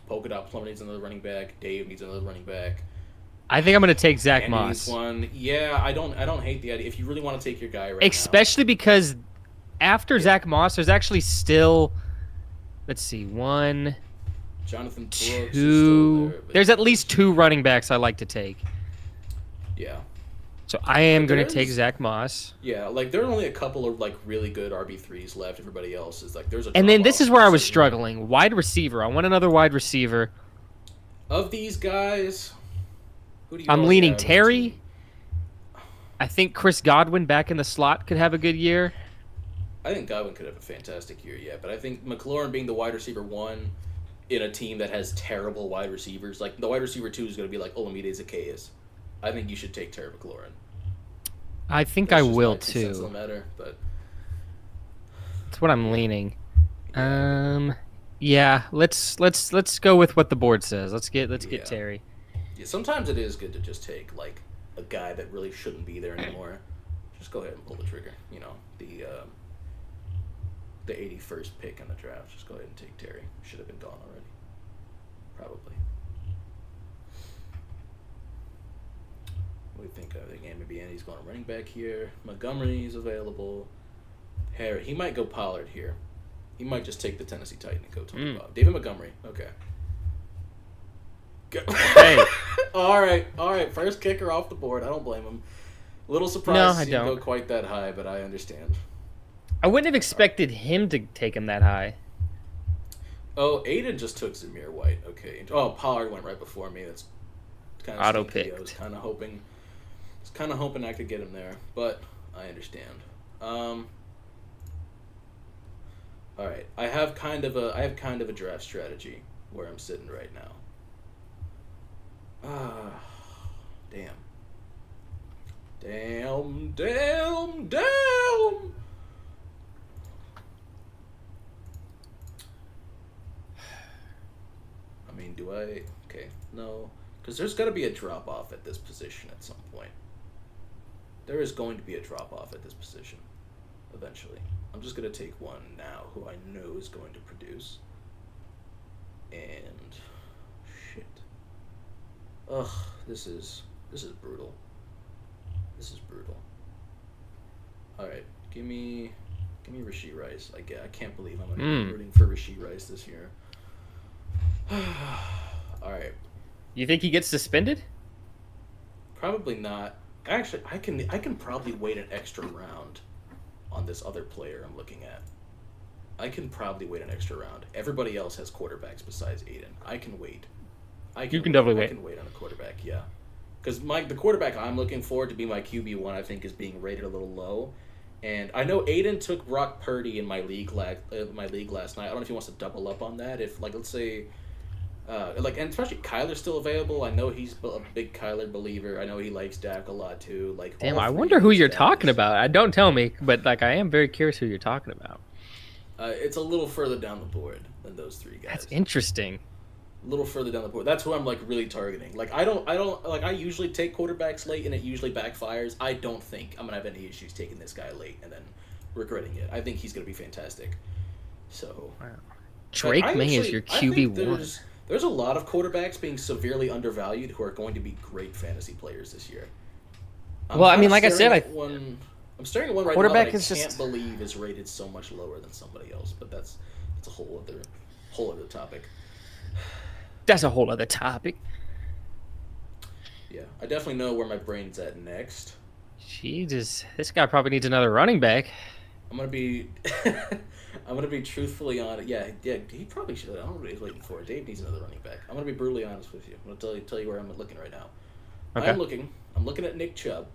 Polka Dot Plumber needs another running back. Dave needs another running back.
I think I'm going to take Zach
Andy
Moss.
One. Yeah, I don't hate the idea. If you really want to take your guy
especially because after Zach Moss, there's actually still, let's see, one,
Jonathan Brooks
two.
is still there,
there's at least 2 running backs I like to take.
Yeah.
So I am going to take Zach Moss.
Yeah, like there are only a couple of like really good RB3s left. Everybody else is like there's a.
And then this is where I was struggling. Wide receiver. I want another wide receiver.
Of these guys, who do you
I'm leaning Terry. I think Chris Godwin back in the slot could have a good year.
I think Godwin could have a fantastic year, yeah. But I think McLaurin being the wide receiver 1 in a team that has terrible wide receivers, like the wide receiver 2 is going to be like Olamide Zaccheaus. I think you should take Terry McLaurin.
I think I will too.
Of the matter, but
that's what I'm leaning. Yeah, let's go with what the board says. Let's get Terry.
Yeah, sometimes it is good to just take like a guy that really shouldn't be there anymore. Just go ahead and pull the trigger. You know, the 81st pick in the draft. Just go ahead and take Terry. Should have been gone already. Probably. What do you think of the game? Maybe Andy's going running back here. Montgomery's available. Harry. He might go Pollard here. He might just take the Tennessee Titan and go Tony Pollard. David Montgomery. Okay.
Hey.
All right. First kicker off the board. I don't blame him. Little surprised he didn't go quite that high, but I understand.
I wouldn't have expected him to take him that high.
Oh, Aiden just took Zamir White. Okay. Oh, Pollard went right before me. That's kind of
auto-picked.
I was kind of hoping I could get him there, but I understand. All right. I have kind of a draft strategy where I'm sitting right now. Damn. I mean, do I? Okay, no. Because there's got to be a drop-off at this position at some point. There is going to be a drop-off at this position eventually. I'm just going to take one now who I know is going to produce. And shit. Ugh, this is brutal. This is brutal. All right, give me Rashee Rice. I can't believe I'm going to be rooting for Rashee Rice this year. All right.
You think he gets suspended?
Probably not. Actually, I can probably wait an extra round on this other player I'm looking at. I can probably wait an extra round. Everybody else has quarterbacks besides Aiden. I can wait.
You can definitely wait.
I can wait on a quarterback, yeah. Because the quarterback I'm looking for to be my QB1, I think, is being rated a little low. And I know Aiden took Brock Purdy in my league last night. I don't know if he wants to double up on that. If, like, let's say... and especially Kyler's still available. I know he's a big Kyler believer. I know he likes Dak a lot too. Like,
damn, I wonder who you're talking about. Don't tell me, but like I am very curious who you're talking about.
It's a little further down the board than those three guys.
That's interesting.
A little further down the board. That's who I'm like really targeting. Like I don't like I usually take quarterbacks late and it usually backfires. I don't think I'm gonna have any issues taking this guy late and then regretting it. I think he's gonna be fantastic. So
wow. Drake May is your QB1.
There's a lot of quarterbacks being severely undervalued who are going to be great fantasy players this year.
Well, I mean, like I said,
I'm staring at one right now that I can't believe is rated so much lower than somebody else. But that's a whole other topic.
That's a whole other topic.
Yeah, I definitely know where my brain's at next.
Jesus, this guy probably needs another running back.
I'm gonna be truthfully honest. Yeah, he probably should. I don't know what he's waiting for. Dave needs another running back. I'm gonna be brutally honest with you. I'm gonna tell you where I'm looking right now.
Okay.
I'm looking at Nick Chubb.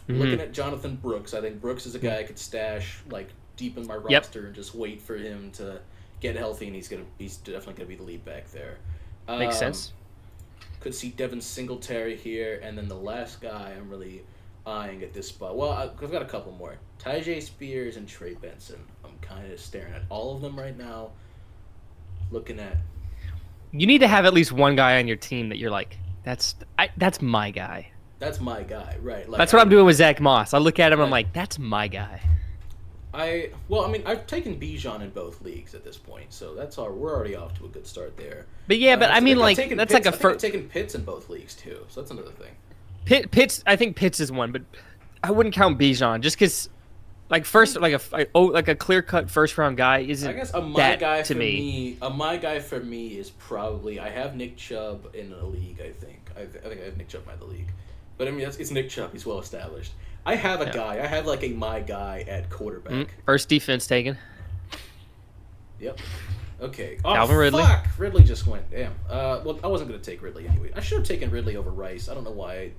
I'm looking at Jonathan Brooks. I think Brooks is a guy I could stash like deep in my roster and just wait for him to get healthy, and he's definitely gonna be the lead back there.
Makes sense.
Could see Devin Singletary here, and then the last guy eyeing at this spot. Well, I've got a couple more. Tyjae Spears and Trey Benson. I'm kind of staring at all of them right now. Looking at.
You need to have at least one guy on your team that you're like, that's my guy.
That's my guy, right? Like,
that's what I'm doing with Zach Moss. I look at him, I'm like, that's my guy.
I've taken Bijan in both leagues at this point, so we're already off to a good start there.
But yeah, but I mean, like, that's
Pitts,
like a first.
I've taken Pitts in both leagues too, so that's another thing.
Pitts, I think Pitts is one, but I wouldn't count Bijan just because, like, a clear cut first round guy isn't.
I guess a my guy for me is probably I have Nick Chubb in a league. I think I have Nick Chubb in the league, but I mean it's Nick Chubb. He's well established. I have a guy. I have like a my guy at quarterback.
First defense taken.
Yep. Okay.
Calvin Ridley.
Fuck. Ridley just went. Damn. Well, I wasn't gonna take Ridley anyway. I should have taken Ridley over Rice. I don't know why.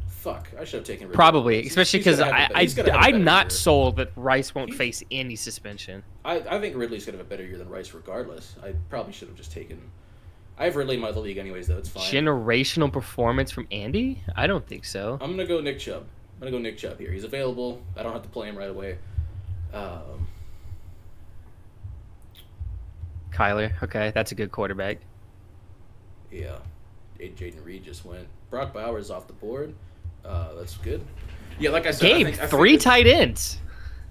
Fuck. I should have taken Ridley.
Probably, especially because I'm not
year.
sold that Rice won't face any suspension.
I think Ridley's gonna have a better year than Rice, regardless. I probably should have just taken. I have Ridley in my other league anyways, though. It's fine.
Generational performance from Andy? I don't think so.
I'm gonna go Nick Chubb. Here. He's available. I don't have to play him right away.
Kyler. Okay, that's a good quarterback.
Yeah. Jaden Reed just went. Brock Bowers off the board. That's good. Yeah, like I said,
Gabe, three tight ends.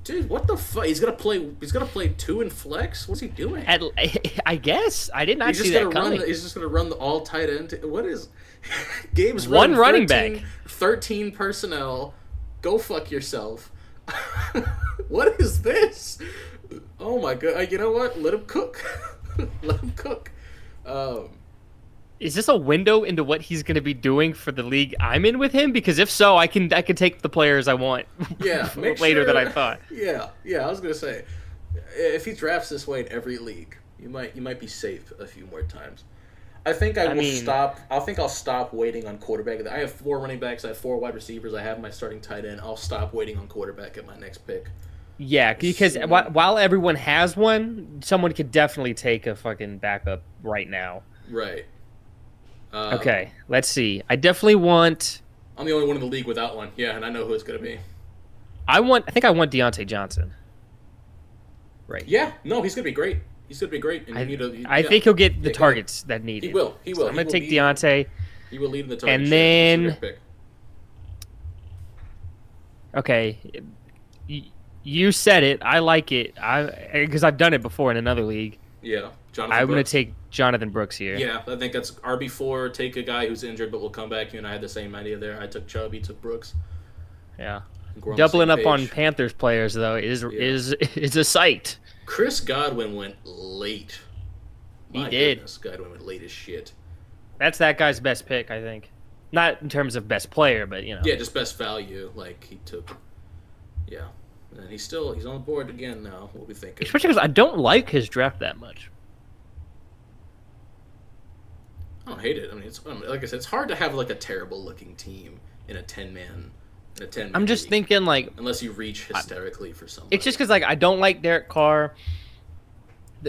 Dude, what the fuck? He's gonna play 2 in flex. What's he doing?
I guess I did not see that coming.
He's just gonna run the all tight end. What is Gabe's
one running back?
13 personnel. Go fuck yourself. What is this? Oh my god! You know what? Let him cook. Let him cook.
Is this a window into what he's going to be doing for the league I'm in with him? Because if so, I can take the players I want.
Yeah,
later than I thought.
Yeah. I was gonna say, if he drafts this way in every league, you might be safe a few more times. I think I think I'll stop waiting on quarterback. I have 4 running backs. I have 4 wide receivers. I have my starting tight end. I'll stop waiting on quarterback at my next pick.
Yeah, because while everyone has one, someone could definitely take a fucking backup right now.
Right.
Okay, let's see. I definitely want.
I'm the only one in the league without one. Yeah, and I know who it's gonna be.
I think I want Deontay Johnson. Right.
Yeah. No, he's gonna be great. And
I think he'll get the targets that need.
He will.
So I'm gonna take Deontay.
He will lead in the target.
And then. Okay. You said it. I like it. Because I've done it before in another league.
Yeah.
I'm going to take Jonathan Brooks here.
Yeah, I think that's RB4. Take a guy who's injured but will come back. You and I had the same idea there. I took Chubb. He took Brooks.
Yeah. Doubling up on Panthers players, though, is a sight.
Chris Godwin went late.
He did.
Godwin went late as shit.
That's that guy's best pick, I think. Not in terms of best player, but,
Yeah, just best value. Like, he took... Yeah. And he's on the board again now. What we think?
Especially because I don't like his draft that much.
I don't hate it. I mean, like I said, it's hard to have like a terrible looking team in a 10-man.
I'm just thinking like
unless you reach hysterically for somebody.
It's just because like I don't like Derek Carr.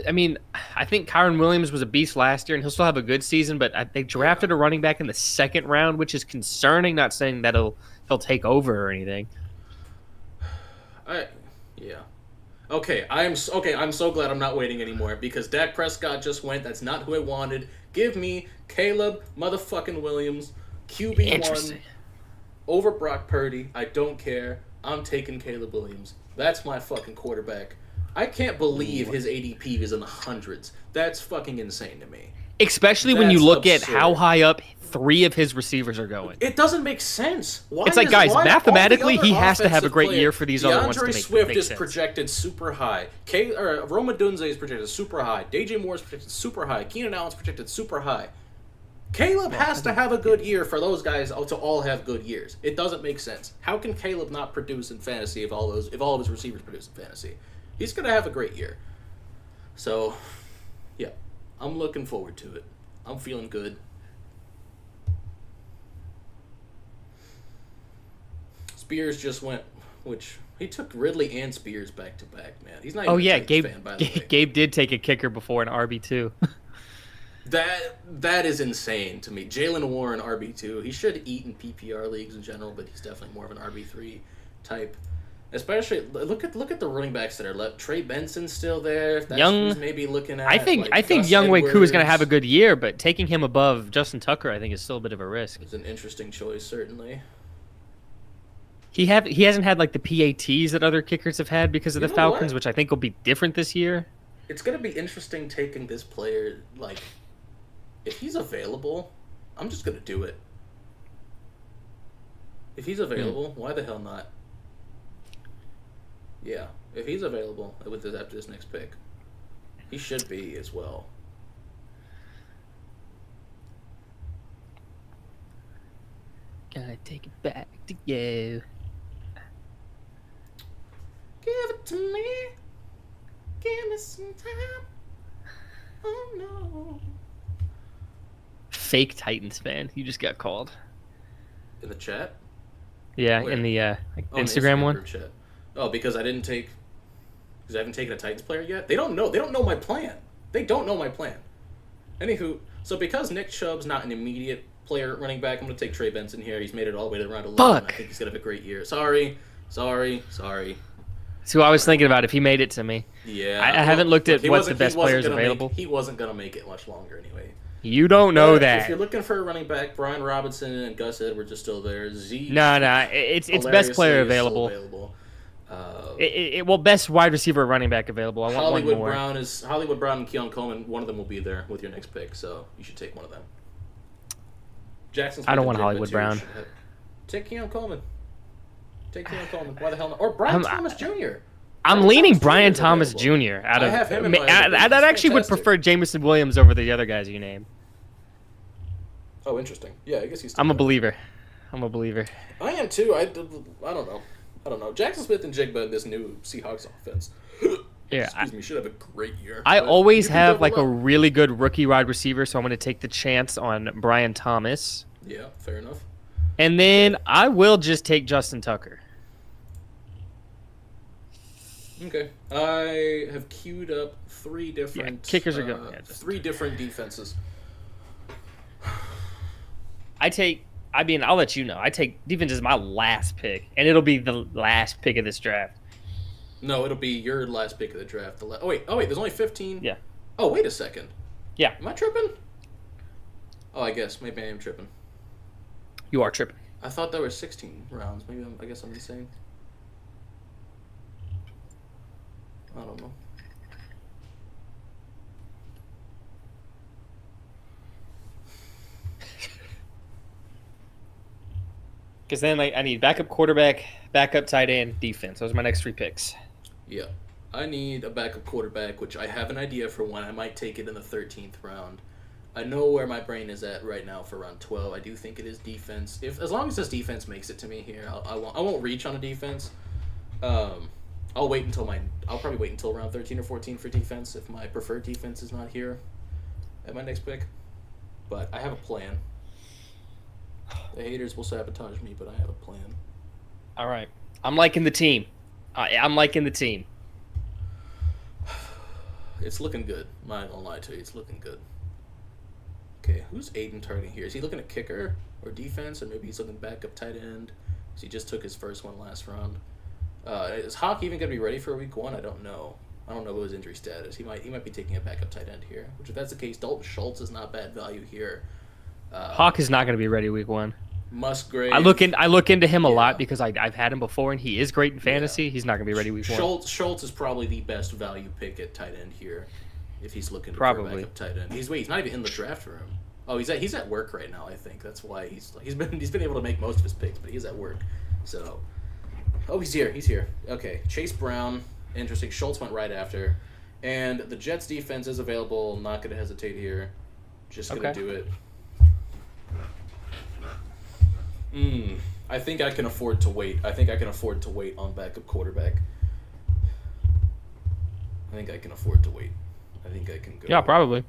I mean, I think Kyron Williams was a beast last year, and he'll still have a good season. But they drafted a running back in the 2nd round, which is concerning. Not saying that he'll take over or anything.
Yeah. Okay, I'm so glad I'm not waiting anymore because Dak Prescott just went. That's not who I wanted. Give me Caleb motherfucking Williams, QB1 over Brock Purdy. I don't care. I'm taking Caleb Williams. That's my fucking quarterback. I can't believe his ADP is in the hundreds. That's fucking insane to me.
Especially when you look at how high up 3 of his receivers are going.
It doesn't make sense.
Guys, mathematically, he has to have a great year for these other ones to make sense.
Swift is projected super high. Roma Dunze is projected super high. DJ Moore is projected super high. Keenan Allen's projected super high. Caleb has to have a good year for those guys to all have good years. It doesn't make sense. How can Caleb not produce in fantasy if all of his receivers produce in fantasy? He's going to have a great year. So, yeah, I'm looking forward to it. I'm feeling good. Spears just went, which he took Ridley and Spears back to back, man. He's not even a Giants fan, by the way.
Gabe did take a kicker before an RB2.
That is insane to me. Jalen Warren RB2. He should eat in PPR leagues in general, but he's definitely more of an RB3 type. Especially look at the running backs that are left. Trey Benson's still there. That's
Young,
maybe looking at.
I think
Gus
Younghoe Koo is going to have a
Edwards.
good year, but taking him above Justin Tucker, I think, is still a bit of a risk.
It's an interesting choice, certainly.
He hasn't had like the PATs that other kickers have had because of
You
the
know
Falcons,
what?
which I think will be different this year.
It's gonna be interesting taking this player. Like, if he's available, I'm just gonna do it. If he's available, why the hell not? Yeah, if he's available with this after this next pick, he should be as well.
Gotta take it back to you.
Give it to me. Give me some time. Oh no.
Fake Titans fan. You just got called.
In the chat?
Yeah,
Where?
in the
Oh, in the
Instagram one.
group chat. Oh, because I haven't taken a Titans player yet. They don't know my plan. They don't know my plan. Anywho, so because Nick Chubb's not an immediate player at running back, I'm gonna take Trey Benson here. He's made it all the way to round 11.
Fuck.
I think he's gonna have a great year. Sorry.
So I was thinking about if he made it to me.
Yeah.
I haven't looked at
he
what's the
wasn't-
best
he wasn't
players
gonna
available.
he wasn't gonna make it much longer anyway.
You don't know
But
that.
If you're looking for a running back, Brian Robinson and Gus Edwards are still there. Z.
No, it's best player
hilariously is
available.
still available.
Well, best wide receiver, running back available. I want
Hollywood
one more.
Hollywood Brown and Keon Coleman. One of them will be there with your next pick, so you should take one of them. Jackson's.
I don't
picking
want
Jigba,
Hollywood
too.
Brown.
You should have- Take Keon Coleman. Take Keon Coleman. Why the hell not? Or Brian Thomas Jr.
I'm
Brian
leaning
Thomas
Brian
Jr. is
Thomas
available.
Jr. out of.
I have him in
Ma-
my
I,
other
I,
leagues.
I actually would
Fantastic.
prefer Jameson Williams over the other guys you named.
Oh, interesting. Yeah, I guess he's.
I'm a believer.
I am too. I don't know. Jackson Smith and Jigba in this new Seahawks offense.
Yeah,
Excuse me. Should have a great year.
I
But
always
you can
have
double
like a
up.
really good rookie wide receiver, so I'm going to take the chance on Brian Thomas.
Yeah, fair enough.
And then I will just take Justin Tucker.
Okay. I have queued up three different
kickers are good. Yeah, just-
three different defenses.
I'll let you know. I take defense as my last pick, and it'll be the last pick of this draft.
No, it'll be your last pick of the draft. Oh wait, there's only 15.
Yeah.
Oh, wait a second.
Yeah.
Am I tripping? Oh, I guess maybe I am tripping.
You are tripping.
I thought there were 16 rounds. I guess I'm insane. I don't know.
Because then I need backup quarterback, backup tight end, defense. Those are my next three picks.
Yeah. I need a backup quarterback, which I have an idea for when I might take it in the 13th round. I know where my brain is at right now for round 12. I do think it is defense. As long as this defense makes it to me here, I won't reach on a defense. I'll probably wait until round 13 or 14 for defense if my preferred defense is not here at my next pick. But I have a plan. The haters will sabotage me, but I have a plan.
All right. I'm liking the team. I'm liking the team.
It's looking good. I'm not gonna lie to you. It's looking good. Okay, who's Aiden targeting here? Is he looking at kicker or defense, or maybe he's looking backup tight end? Because he just took his first one last round. Is Hawk even gonna be ready for week 1? I don't know. I don't know what his injury status. He might be taking a backup tight end here. Which, if that's the case, Dalton Schultz is not bad value here.
Hawk is not going to be ready week 1.
Musgrave.
I look into him a
Yeah.
lot because I've had him before, and he is great in fantasy.
Yeah.
He's not going to be ready week 1.
Schultz is probably the best value pick at tight end here, if he's looking for a
Probably.
backup tight end. He's not even in the draft room. Oh, he's at work right now. I think that's why he's been able to make most of his picks, but he's at work. So, he's here. Okay, Chase Brown, interesting. Schultz went right after, and the Jets defense is available. Not going to hesitate here. Just going to
Okay.
do it. I think I can afford to wait. On backup quarterback. I think I can afford to wait. I think I can go.
Yeah, probably.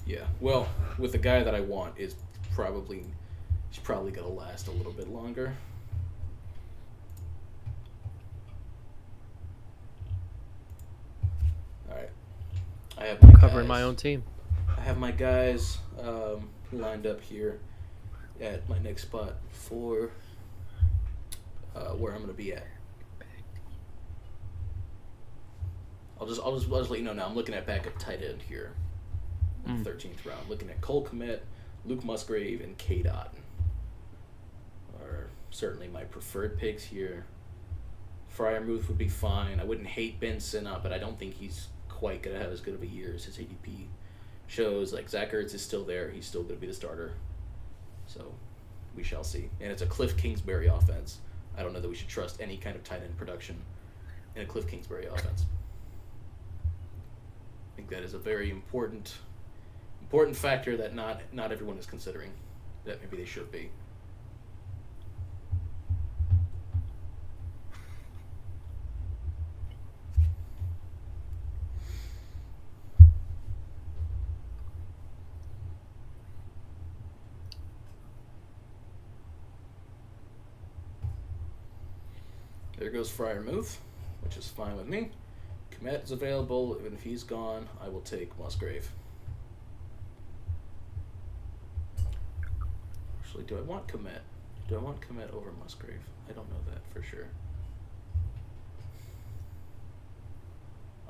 Yeah. Well, with the guy that I want he's probably gonna last a little bit longer. All right. I have my
Covering
guys.
my own team.
I have my guys lined up here at my next spot for where I'm going to be at. I'll just let you know now. I'm looking at backup tight end here in the 13th round. Looking at Cole Kmet, Luke Musgrave, and Cade Otton are certainly my preferred picks here. Freiermuth would be fine. I wouldn't hate Benson, but I don't think he's quite going to have as good of a year as his ADP shows. Like, Zach Ertz is still there. He's still going to be the starter. So, we shall see. And it's a Cliff Kingsbury offense. I don't know that we should trust any kind of tight end production in a Cliff Kingsbury offense. I think that is a very important factor that not everyone is considering, that maybe they should be. There goes Freiermuth, which is fine with me. Kmet is available. Even if he's gone, I will take Musgrave. Actually, do I want Kmet? Do I want Kmet over Musgrave? I don't know that for sure.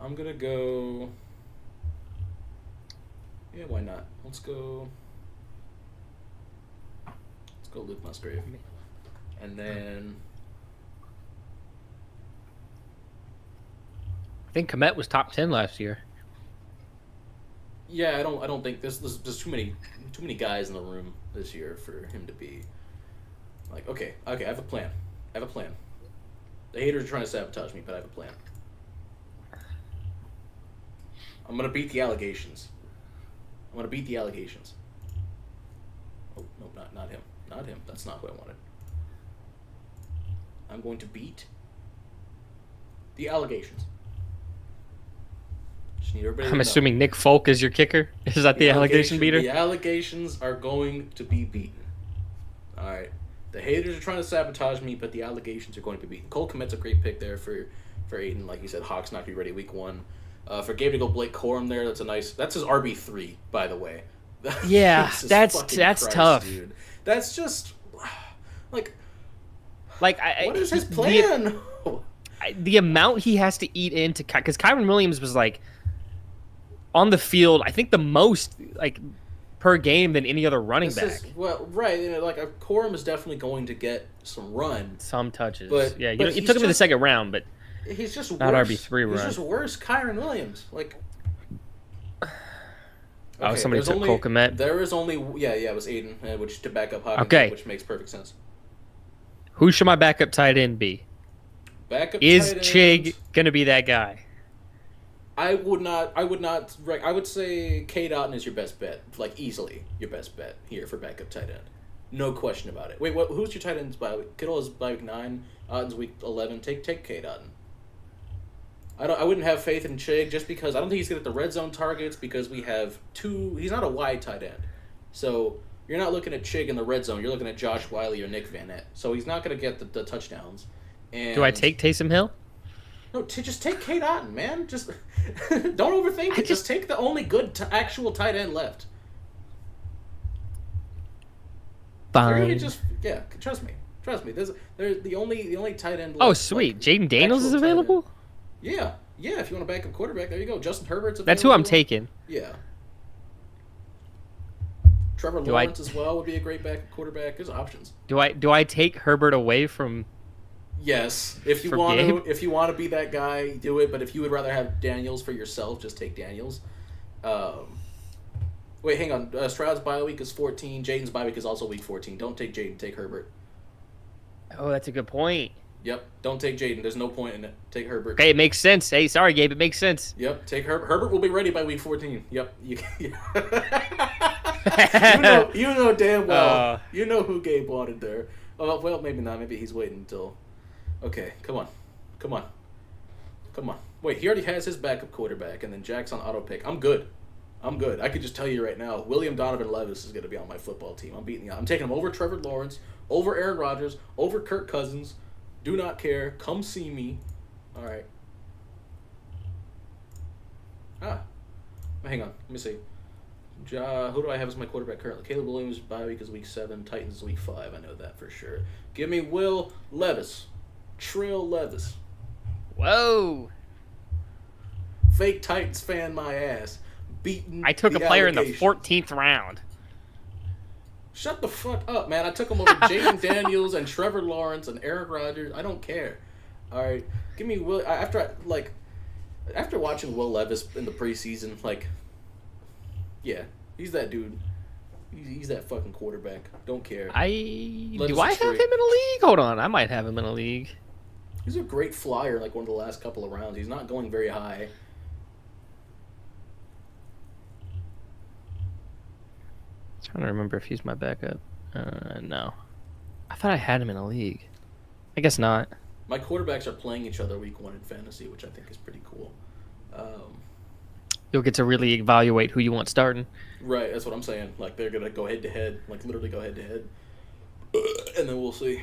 I'm going to go... Yeah, why not? Let's go Luke Musgrave. And then...
I think Kmet was top 10 last year.
Yeah, I don't think there's too many guys in the room this year for him to be like, okay, I have a plan. The haters are trying to sabotage me, but I have a plan. I'm gonna beat the allegations. Oh, no, not him. Not him. That's not who I wanted. I'm going to beat the allegations.
I'm assuming Nick Folk is your kicker. Is that the allegation beater?
The allegations are going to be beaten. All right. The haters are trying to sabotage me, but the allegations are going to be beaten. Cole Kmet's a great pick there for Aiden. Like you said, Hawks not going to be ready week 1. For Gabe to go Blake Corum there, that's his RB3, by the way.
Yeah, that's tough.
Dude. That's just like
what
is his plan?
The amount he has to eat into, because Kyren Williams was like on the field, I think the most like per game than any other running back.
Right. You know, like Corum is definitely going to get some run,
some touches.
But
yeah, you took him in the second round, but
he's just
not
worse.
RB3 run.
He's just worse. Kyren Williams, like.
Okay, somebody took Cole Kmet.
There is only it was Aiden, which to back up Hawkins,
okay,
which makes perfect sense.
Who should my backup tight end be? Is Chig gonna be that guy?
I would say Cade Otton is your best bet, like easily your best bet here for backup tight end. No question about it. Wait, who's your tight ends by week? Kittle is by week 9, Otton's week 11. Take Cade Otton. I wouldn't have faith in Chig just because I don't think he's going to get the red zone targets because we have he's not a wide tight end. So you're not looking at Chig in the red zone. You're looking at Josh Wiley or Nick Vanette. So he's not going to get the touchdowns. And
do I take Taysom Hill?
No, just take Cade Otton, man. Just don't overthink it. Just take the only good actual tight end left.
Fine.
Trust me. There's the only tight end left.
Oh, sweet. Jaden Daniels is available?
Yeah. If you want a backup quarterback, there you go. Justin Herbert's available.
That's who I'm taking.
Yeah. Trevor Lawrence as well would be a great backup quarterback. There's options.
Do I take Herbert away from?
Yes, if you want to be that guy, do it. But if you would rather have Daniels for yourself, just take Daniels. Wait, hang on. Stroud's bye week is 14. Jaden's bye week is also week 14. Don't take Jaden. Take Herbert.
Oh, that's a good point.
Yep. Don't take Jaden. There's no point in it. Take Herbert.
Okay, it makes sense. Hey, sorry, Gabe. It makes sense.
Yep. Take Herbert. Herbert will be ready by week 14. Yep. You know damn well. You know who Gabe wanted there. Oh, well, maybe not. Maybe he's waiting until. Okay, come on. Wait, he already has his backup quarterback, and then Jack's on auto pick. I'm good. I could just tell you right now, William Donovan Levis is going to be on my football team. I'm taking him over Trevor Lawrence, over Aaron Rodgers, over Kirk Cousins. Do not care. Come see me. All right. Hang on. Let me see. Who do I have as my quarterback currently? Caleb Williams bye week is week 7. Titans week 5. I know that for sure. Give me Will Levis. Trill Levis.
Whoa.
Fake Titans fan my ass. Beating
I took a player in the 14th round.
Shut the fuck up, man. I took him over Jaden Daniels and Trevor Lawrence and Aaron Rodgers. I don't care. All right. Give me Will. After watching Will Levis in the preseason, like, yeah, he's that dude. He's that fucking quarterback. Don't care.
Do I have him in a league? Hold on. I might have him in a league.
He's a great flyer, like one of the last couple of rounds. He's not going very high.
Trying to remember if he's my backup. No. I thought I had him in a league. I guess not.
My quarterbacks are playing each other week 1 in fantasy, which I think is pretty cool.
You'll get to really evaluate who you want starting.
Right, that's what I'm saying. Like, they're going to go head-to-head. Like, literally go head-to-head. And then we'll see.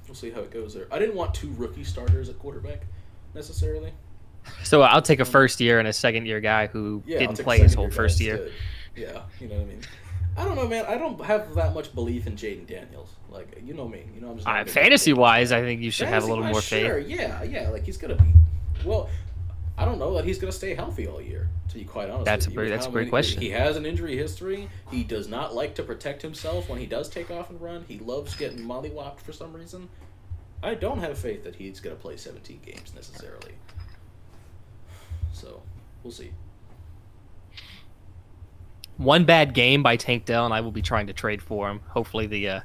We'll see how it goes there. I didn't want 2 rookie starters at quarterback, necessarily.
So I'll take a first-year and a second-year guy who didn't play his whole first year.
Yeah, you know what I mean? I don't know, man. I don't have that much belief in Jaden Daniels. Like, you know me. You know, I'm just
fantasy-wise, I think you should have a little more faith.
Sure, yeah. Like, he's going to be... Well, I don't know that he's going to stay healthy all year, to be quite honest.
That's a great question.
He has an injury history. He does not like to protect himself when he does take off and run. He loves getting mollywopped for some reason. I don't have faith that he's going to play 17 games, necessarily. So, we'll see.
One bad game by Tank Dell, and I will be trying to trade for him. Hopefully the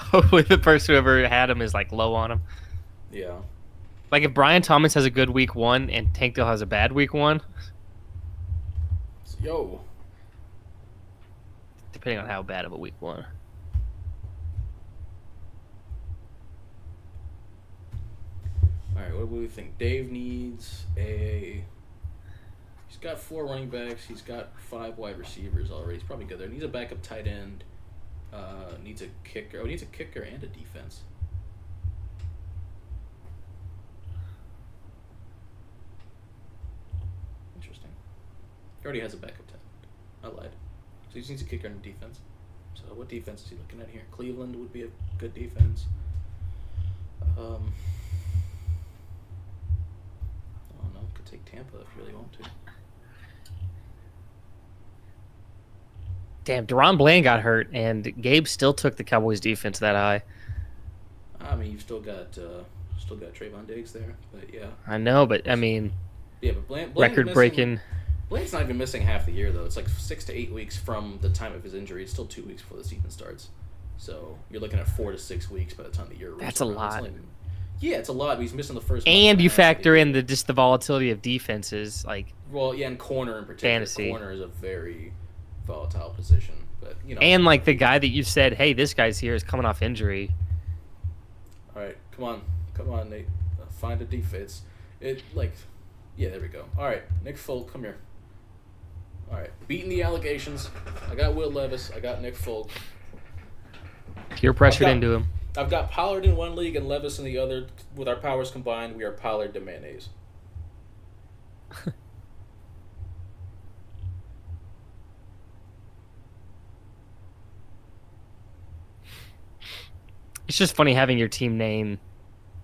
hopefully the person who ever had him is like low on him.
Yeah.
Like if Brian Thomas has a good week 1 and Tank Dell has a bad week 1.
Yo.
Depending on how bad of a week 1.
All right, what do we think? Dave needs a... He's got 4 running backs. He's got 5 wide receivers already. He's probably good there. Needs a backup tight end. Needs a kicker. Oh, needs a kicker and a defense. Interesting. He already has a backup tight end. I lied. So he just needs a kicker and a defense. So what defense is he looking at here? Cleveland would be a good defense. I don't know. Could take Tampa if you really want to.
Damn, Deron Bland got hurt, and Gabe still took the Cowboys defense that high.
I mean, you've still got Trayvon Diggs there, but yeah.
I know, but I mean,
yeah, but Bland
record breaking.
Bland's not even missing half the year though. It's like 6 to 8 weeks from the time of his injury. It's still 2 weeks before the season starts, so you're looking at 4 to 6 weeks by the time the year.
That's a lot.
Yeah, it's a lot. But he's missing the first.
And you factor in the volatility of defenses, like.
Well, yeah, and corner in particular.
Fantasy.
Corner is a very volatile position, but you know.
And like the guy that you said, hey, this guy's here is coming off injury.
All right, come on, Nate, find a defense. Yeah, there we go. All right, Nick Folk, come here. All right, beating the allegations. I got Will Levis. I got Nick Folk.
Peer pressured into him.
I've got Pollard in one league and Levis in the other. With our powers combined, we are Pollard to mayonnaise.
It's just funny having your team name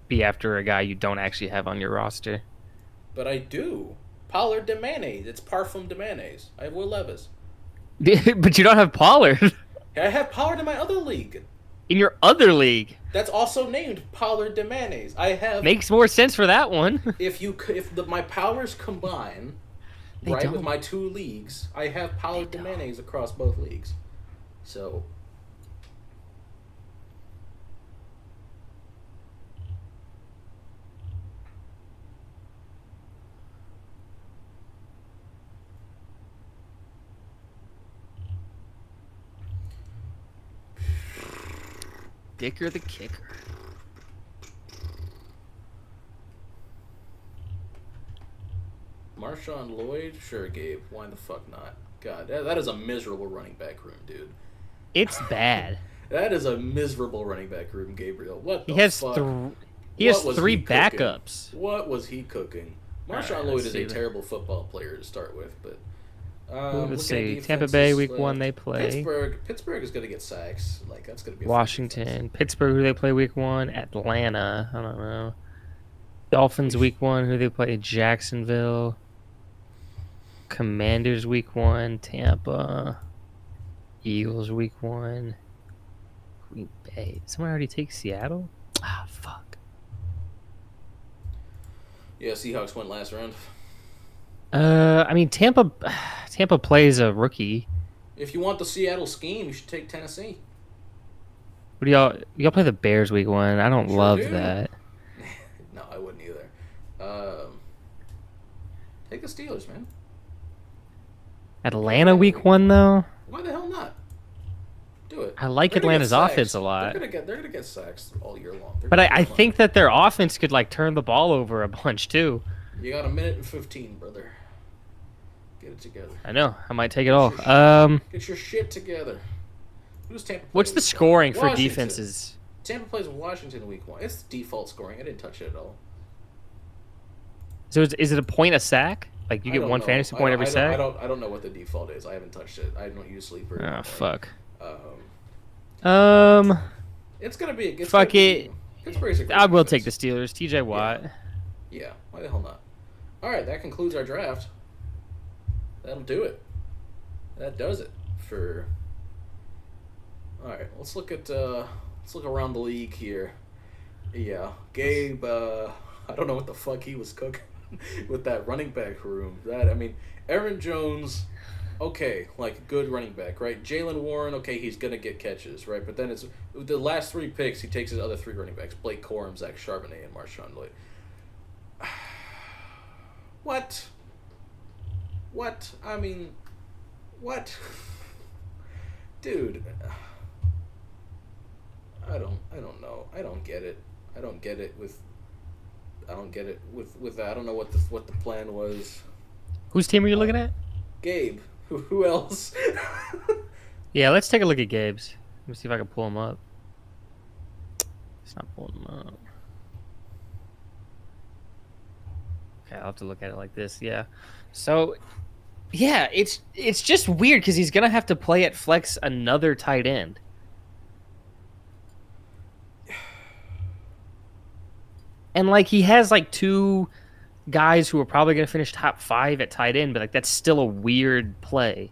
be after a guy you don't actually have on your roster.
But I do. Pollard de mayonnaise. It's Parfum de mayonnaise. I have Will Levis.
But you don't have Pollard.
I have Pollard in my other league.
In your other league.
That's also named Pollard de mayonnaise. I have.
Makes more sense for that one.
My powers combine, with my 2 leagues, I have Pollard de mayonnaise across both leagues. So.
Dicker the kicker.
Marshawn Lloyd? Sure, Gabe. Why the fuck not? God, that is a miserable running back room, dude.
It's bad.
That is a miserable running back room, Gabriel. What the
He has
fuck?
He has 3 backups.
What was he cooking? Marshawn Lloyd is a terrible football player to start with, but
Let's see. Tampa Bay week 1 they play.
Pittsburgh is going to get sacks. Like that's going to be
Washington. Pittsburgh who they play week 1. Atlanta. I don't know. Dolphins week 1 who they play. Jacksonville. Commanders week 1. Tampa. Eagles week 1. Green Bay. Someone already take Seattle? Ah, fuck.
Yeah, Seahawks went last round.
I mean, Tampa plays a rookie.
If you want the Seattle scheme, you should take Tennessee.
What do y'all play the Bears week 1? I don't love that.
No, I wouldn't either. Take the Steelers, man.
Atlanta week 1 though?
Why the hell not? Do it.
I like Atlanta's offense a lot.
They're gonna get sacks all year long.
But I think that their offense could like turn the ball over a bunch too.
You got a minute and 15, brother. Get it together.
I know. I might take it all.
Get your shit together. Who's Tampa?
What's the scoring for defenses?
Tampa plays with Washington week 1. It's default scoring. I didn't touch it at all.
So is it a point a sack? Like you get one fantasy point every sack?
I don't know what the default is. I haven't touched it. I don't use Sleeper.
Oh fuck.
It's gonna be.
Fuck it.
Pittsburgh's a great
I will
defense.
take the Steelers. TJ Watt.
Yeah. Why the hell not? All right, that concludes our draft. That'll do it. That does it for. All right, let's look around the league here. Yeah, Gabe. I don't know what the fuck he was cooking with that running back room. Aaron Jones. Okay, like good running back, right? Jaylen Warren, okay, he's gonna get catches, right? But then it's the last 3 picks. He takes his other 3 running backs: Blake Corum, Zach Charbonnet, and Marshawn Lloyd. What? I mean, what? Dude, I don't know. I don't get it. I don't get it with I don't know what the plan was.
Whose team are you looking at?
Gabe. Who else?
Yeah, let's take a look at Gabe's. Let me see if I can pull him up. It's not pulling him up. Okay, I'll have to look at it like this. Yeah. So, yeah, it's just weird because he's gonna have to play at flex another tight end. And like he has like 2 guys who are probably going to finish top 5 at tight end, but like that's still a weird play.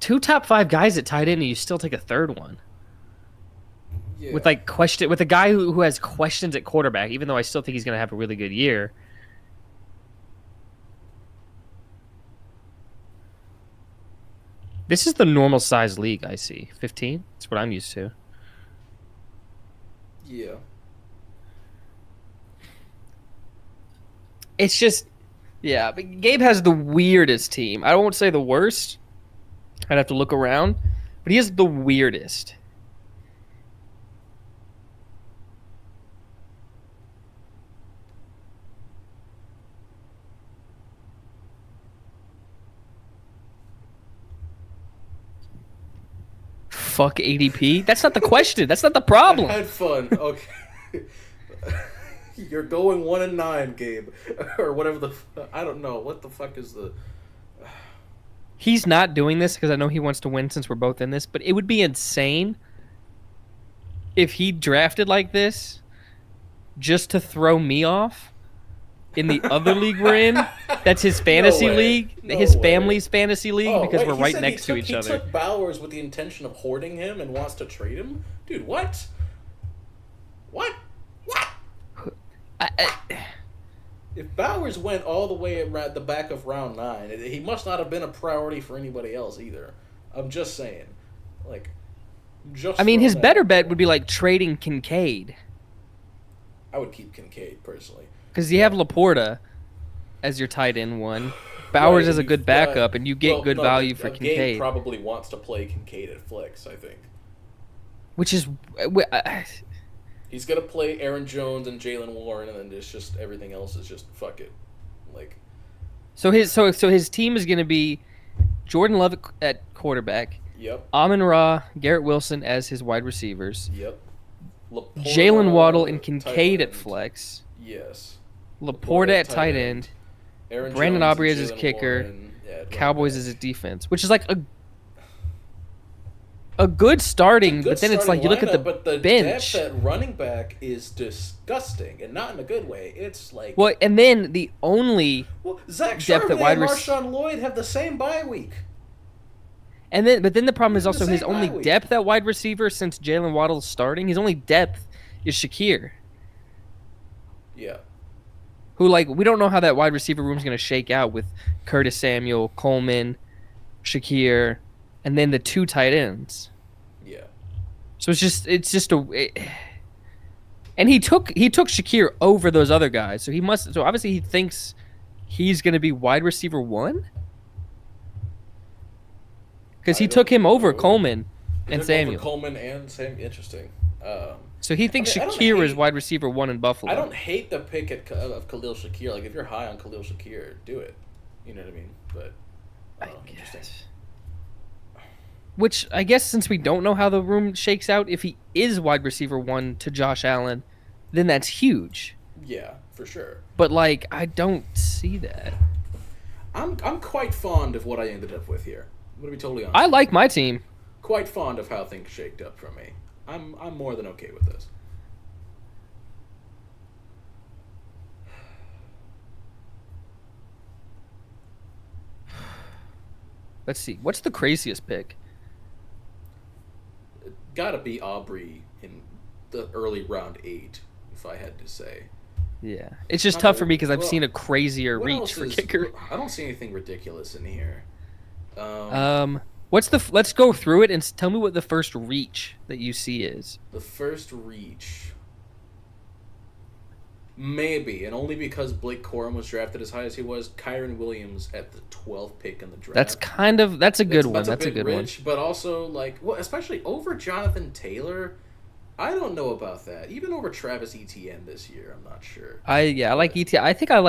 Two top 5 guys at tight end, and you still take a third one. Yeah. With a guy who has questions at quarterback, even though I still think he's going to have a really good year. This is the normal size league I see. 15? That's what I'm used to.
Yeah.
It's just, yeah. But Gabe has the weirdest team. I won't say the worst. I'd have to look around. But he has the weirdest. Fuck ADP? That's not the question. That's not the problem.
I had fun. Okay. You're going 1-9, Gabe. Or whatever I don't know. What the fuck is the...
He's not doing this because I know he wants to win since we're both in this, but it would be insane if he drafted like this just to throw me off in the other league we're in. That's his fantasy league, his family's fantasy league, because we're right next to each other.
He took Bowers with the intention of hoarding him and wants to trade him? Dude, what? What? If Bowers went all the way at the back of round 9, he must not have been a priority for anybody else either. I'm just saying.
I mean, his better bet would be like trading Kincaid.
I would keep Kincaid, personally.
Because you have Laporta as your tight end one. Bowers is a good backup, and you get good value for Kincaid.
Gabe probably wants to play Kincaid at flex, I think.
Which is...
He's going to play Aaron Jones and Jaylen Warren, and then it's just everything else is just fuck it.
So his team is going to be Jordan Love at quarterback.
Yep.
Amon-Ra, Garrett Wilson as his wide receivers.
Yep.
Jalen Waddle and Kincaid at flex.
Yes.
Laporte at tight end.
Aaron
Brandon
Jones
Aubrey
and
as his
Jalen
kicker.
Warren at
Cowboys
running
as his
back.
defense, which is like a good starting,
It's a good
but then it's
starting
like you look at
lineup, but the
bench.
depth at running back is disgusting, and not in a good way. It's like
Well, and then the only
Zach
depth at
Charbonnet
wide
and
rec-
Marshawn Lloyd have the same bye week.
but then the problem is
The
also his
same
only
bye week.
depth at wide receiver since Jalen Waddle's starting. His only depth is Shakir,
Yeah.
who like we don't know how that wide receiver room is going to shake out with Curtis Samuel, Coleman, Shakir, and then the 2 tight ends.
Yeah.
So and he took Shakir over those other guys. So obviously he thinks he's going to be wide receiver 1 because he took him over Coleman and Samuel.
Coleman and Sam. Interesting.
So he thinks
I don't
Shakir is
hate-
wide receiver 1 in Buffalo.
I don't hate the pick of Khalil Shakir. Like if you're high on Khalil Shakir, do it. You know what I mean? But interesting.
Which I guess since we don't know how the room shakes out, if he is wide receiver 1 to Josh Allen, then that's huge.
Yeah, for sure.
But like I don't see that.
I'm quite fond of what I ended up with here. I'm gonna be totally honest.
I like my team.
Quite fond of how things shaked up for me. I'm more than okay with this.
Let's see. What's the craziest pick?
Gotta be Aubrey in the early round 8, if I had to say.
Yeah. It's just
Not
tough
that-
for me because I've
well,
seen a crazier
What
reach
else
for
is-
kicker.
I don't see anything ridiculous in here.
Let's go through it and tell me what the first reach that you see is.
The first reach. Maybe, and only because Blake Corum was drafted as high as he was, Kyron Williams at the 12th pick in the draft.
That's a good one. That's a
bit
good
rich, but also especially over Jonathan Taylor. I don't know about that. Even over Travis Etienne this year, I'm not sure.
I like ET. I think I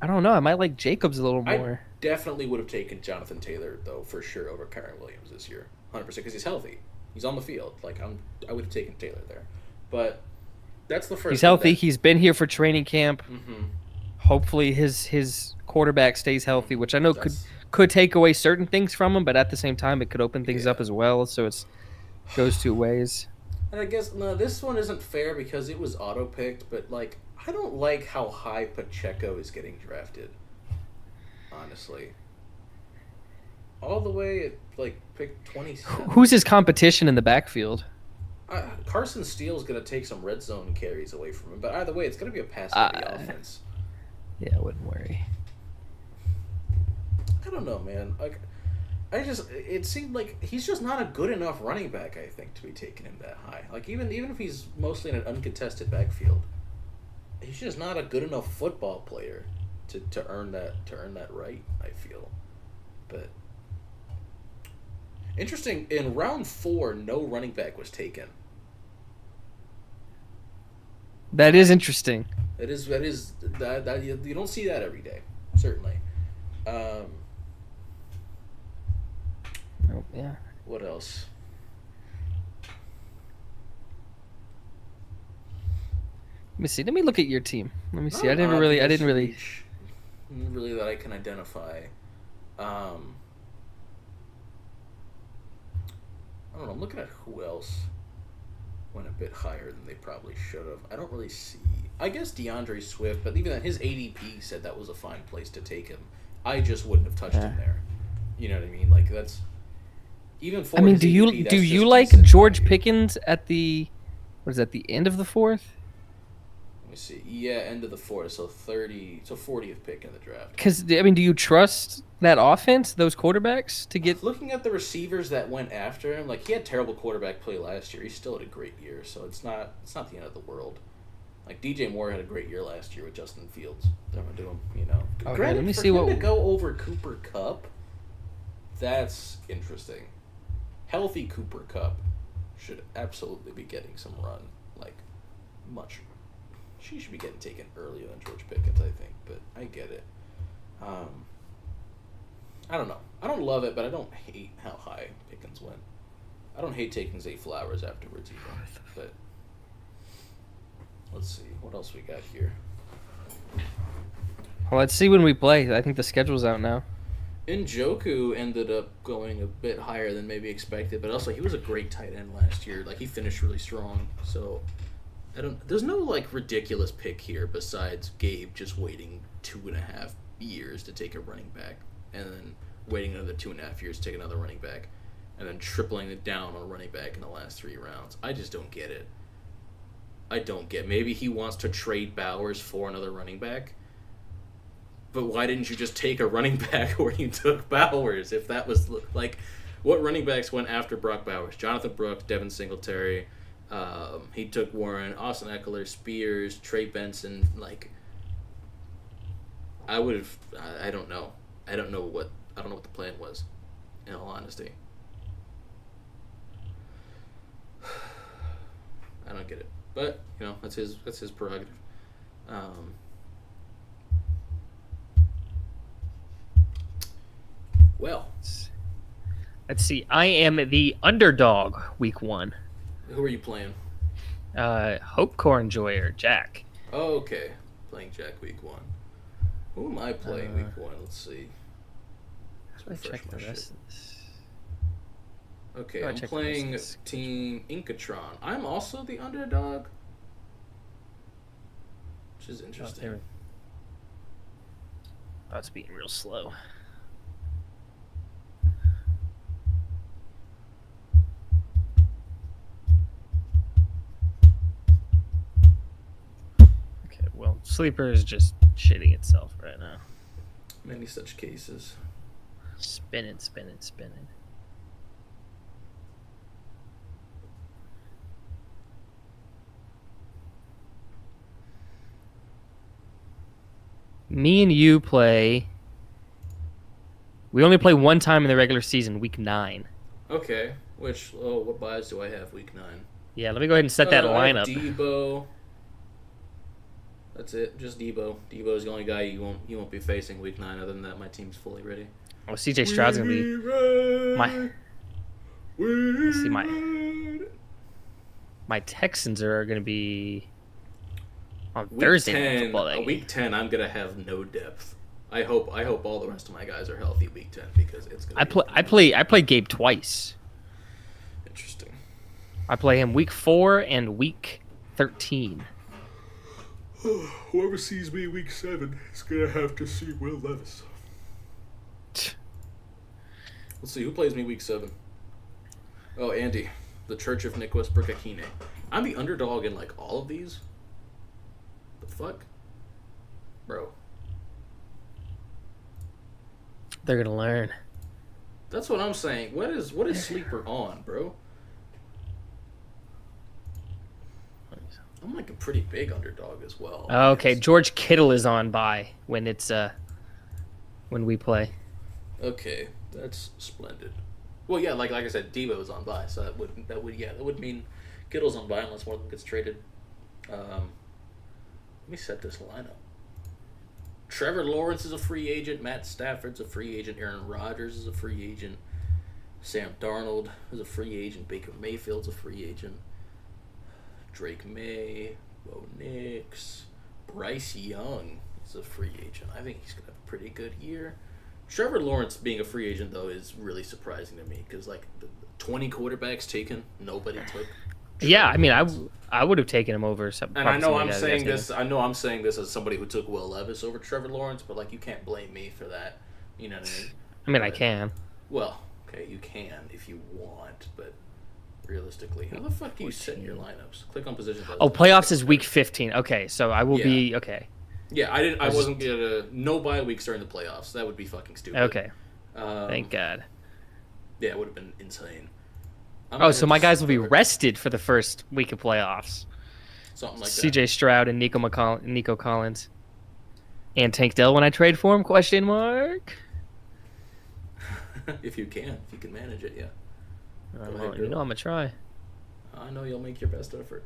don't know. I might like Jacobs a little more.
I definitely would have taken Jonathan Taylor though, for sure, over Kyron Williams this year, 100%, because he's healthy. He's on the field. I would have taken Taylor there, but that's the first.
He's healthy. He's been here for training camp.
Mm-hmm.
Hopefully his quarterback stays healthy, which I know could take away certain things from him, but at the same time it could open things up as well. So it goes 2 ways.
And I guess this one isn't fair because it was auto picked, but I don't like how high Pacheco is getting drafted. Honestly, all the way at pick 27.
Who's his competition in the backfield?
Carson Steele's gonna take some red zone carries away from him, but either way, it's gonna be a pass-heavy offense.
Yeah, I wouldn't worry.
I don't know, man. It seemed like he's just not a good enough running back, I think, to be taking him that high. Even if he's mostly in an uncontested backfield, he's just not a good enough football player to earn that right, I feel. But interesting, in round 4, no running back was taken.
That is interesting.
That you don't see that every day, certainly.
Oh, yeah.
What else?
Let me see. Let me look at your team. Let me see.
Not
I didn't really.
reach, really that I can identify. I don't know. I'm looking at who else went a bit higher than they probably should have. I don't really see. I guess DeAndre Swift, but even then, his ADP said that was a fine place to take him. I just wouldn't have touched him there. You know what I mean? That's even for.
I mean,
his
do you
ADP, that's just
like
decent
George
value.
Pickens at the the end of the 4th?
Let me see. Yeah, end of the 4th, so 40th pick in the draft.
Because I mean, do you trust that offense, those quarterbacks, to get?
Looking at the receivers that went after him, he had terrible quarterback play last year. He still had a great year, so it's not the end of the world. DJ Moore had a great year last year with Justin Fields. They're gonna do him,
Okay,
Granted,
let me
for
see
him
what
to go over Cooper Kupp, that's interesting. Healthy Cooper Kupp should absolutely be getting some run, much. She should be getting taken earlier than George Pickens, I think, but I get it. I don't know. I don't love it, but I don't hate how high Pickens went. I don't hate taking Zay Flowers afterwards either. But let's see what else we got here.
Well, let's see when we play. I think the schedule's out now.
Njoku ended up going a bit higher than maybe expected, but also he was a great tight end last year. Like he finished really strong. So there's no like ridiculous pick here besides Gabe just waiting 2.5 years to take a running back, and then waiting another 2.5 years to take another running back, and then tripling it down on a running back in the last 3 rounds. I just don't get it. I don't get. Maybe he wants to trade Bowers for another running back. But why didn't you just take a running back where you took Bowers? If that was like, what running backs went after Brock Bowers? Jonathan Brooks, Devin Singletary. He took Warren, Austin Eckler, Spears, Trey Benson. Like, I would have. I don't know. I don't know what the plan was. In all honesty, I don't get it. But that's his prerogative. Well,
let's see. I am the underdog week 1.
Who are you playing?
Hope Core Enjoyer, Jack.
Oh, okay. Playing Jack week 1. Who am I playing week 1? Let's see.
Let's check the rest of this.
Okay, I'm playing Team Incatron. I'm also the underdog. Which is interesting.
Oh, it's being real slow. Well, Sleeper is just shitting itself right now.
Many such cases.
Spinning. Me and you play. We only play one time in the regular season, week 9.
Okay. What buys do I have week 9?
Yeah, let me go ahead and set that lineup.
Debo. That's it. Just Debo. Debo's the only guy you won't be facing week 9. Other than that, my team's fully ready.
Oh, CJ Stroud's gonna be my Texans are gonna be on Thursday.
Week 10, I'm gonna have no depth. I hope all the rest of my guys are healthy week 10 because it's gonna.
I play Gabe twice.
Interesting.
I play him week 4 and week 13.
Whoever sees me week 7 is gonna have to see Will Levis. Let's see who plays me week 7. Oh, Andy, the Church of Nicholas Brukakine. I'm the underdog in like all of these. The fuck, bro.
They're gonna learn.
That's what I'm saying. What is Sleeper on, bro? I'm like a pretty big underdog as well.
Okay, George Kittle is on by when we play.
Okay, that's splendid. Well, yeah, like I said, Debo is on by, so that would mean Kittle's on by unless one of them gets traded. Let me set this lineup. Trevor Lawrence is a free agent. Matt Stafford's a free agent. Aaron Rodgers is a free agent. Sam Darnold is a free agent. Baker Mayfield's a free agent. Drake May, Bo Nix, Bryce Young is a free agent. I think he's going to have a pretty good year. Trevor Lawrence being a free agent, though, is really surprising to me because, like, 20 quarterbacks taken, nobody took.
Yeah, I mean, I would have taken him over.
And I know I'm saying this. I know I'm saying this as somebody who took Will Levis over Trevor Lawrence, but like, you can't blame me for that. You know what I mean?
I mean, I can.
Well, okay, you can if you want, but realistically, how the fuck do you set your lineups? Click on position.
Oh, playoffs is week 15. Okay, so I will be okay.
Yeah, I wasn't gonna no bye weeks during the playoffs. That would be fucking stupid.
Okay. Thank God.
Yeah, it would have been insane.
So my guys will be rested for the first week of playoffs.
Something like that.
CJ Stroud and Nico Collins. And Tank Dell when I trade for him? Question mark.
If you can manage it, yeah.
I'm gonna try.
I know you'll make your best effort.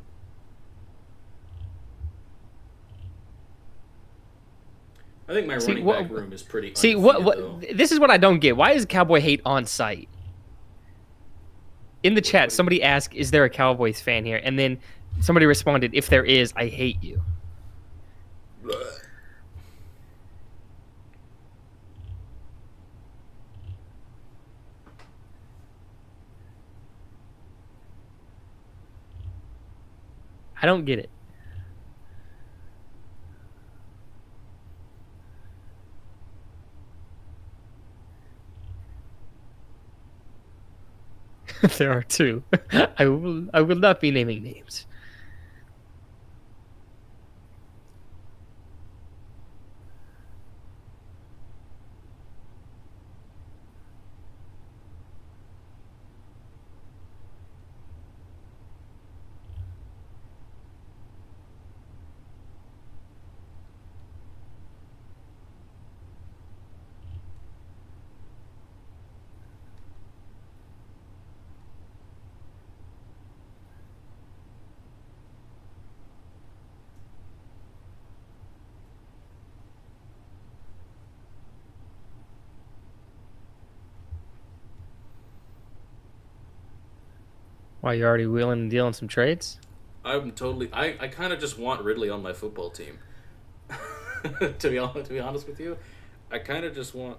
I think my running back room is pretty.
This is what I don't get. Why is Cowboy hate on site? In the chat, somebody asked, "Is there a Cowboys fan here?" And then somebody responded, "If there is, I hate you." I don't get it. There are two. I will not be naming names. Why, you already wheeling and dealing some trades?
I'm totally. I kind of just want Ridley on my football team. To be honest with you, I kind of just want.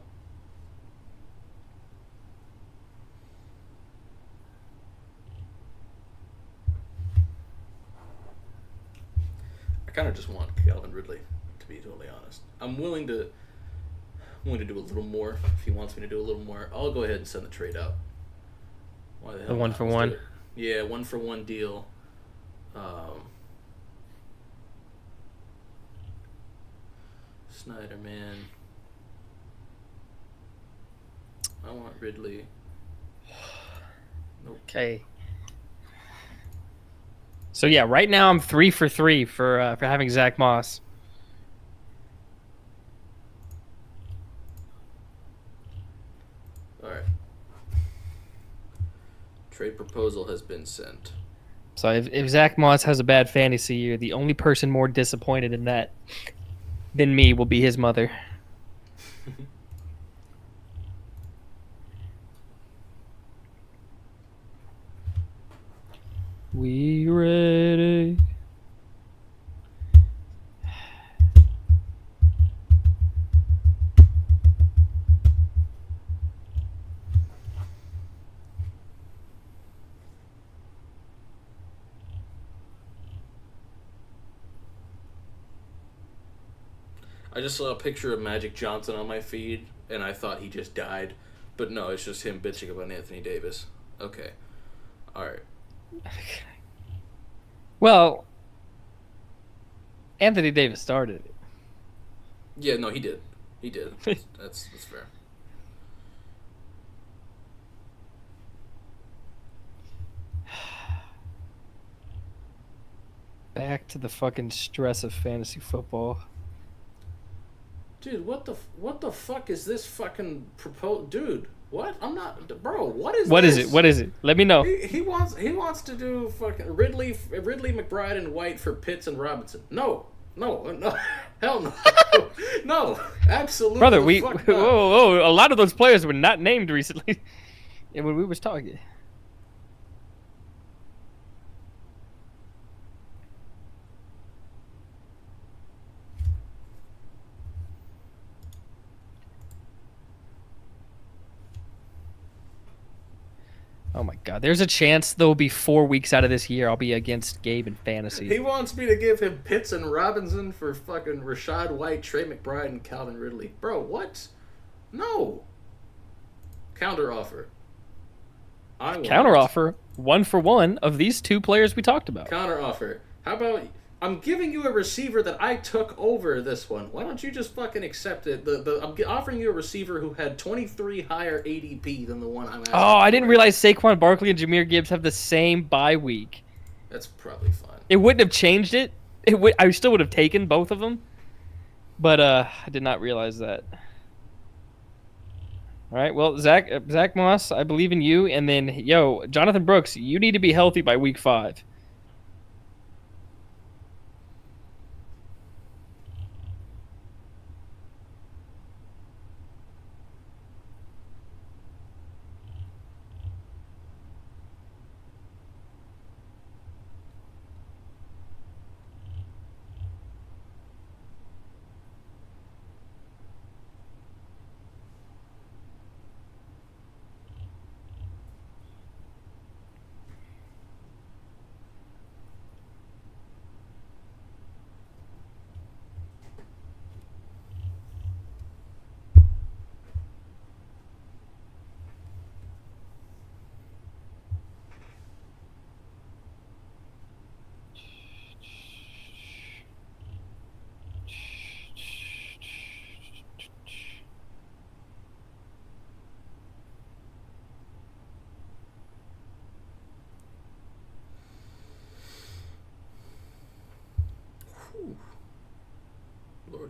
I kind of just want Calvin Ridley. To be totally honest, I'm willing to do a little more if he wants me to do a little more. I'll go ahead and send the trade out. Why the hell?
The one
not?
for
Let's do
one.
it. Yeah, 1-for-1 deal. Snyder, man. I want Ridley. Nope.
Okay. So yeah, right now I'm 3 for 3 for having Zach Moss.
All right. Trade proposal has been sent.
So if Zach Moss has a bad fantasy year, the only person more disappointed in that than me will be his mother. We ready?
I just saw a picture of Magic Johnson on my feed, and I thought he just died. But no, it's just him bitching about Anthony Davis. Okay. Alright.
Well, Anthony Davis started it.
Yeah, no, he did. He did. That's fair.
Back to the fucking stress of fantasy football.
Dude, what the fuck is this fucking Dude, what? I'm not, bro. What is
What
this?
is it? What is it? Let me know.
He wants to do fucking Ridley, McBride, and White for Pitts and Robinson. No, hell no, no, absolutely.
Brother,
fuck not.
whoa, a lot of those players were not named recently, and when we was talking. Oh my god, there's a chance there will be 4 weeks out of this year I'll be against Gabe in fantasy.
He wants me to give him Pitts and Robinson for fucking Rashad White, Trey McBride, and Calvin Ridley. Bro, what? No. Counter offer.
Counter offer 1-for-1 of these two players we talked about.
Counter offer. How about I'm giving you a receiver that I took over this one. Why don't you just fucking accept it? I'm offering you a receiver who had 23 higher ADP than the one I'm asking.
Oh, I didn't realize Saquon Barkley and Jahmyr Gibbs have the same bye week.
That's probably fine.
It wouldn't have changed it. I still would have taken both of them. But I did not realize that. All right, well, Zach Moss, I believe in you. And then, Jonathan Brooks, you need to be healthy by week 5.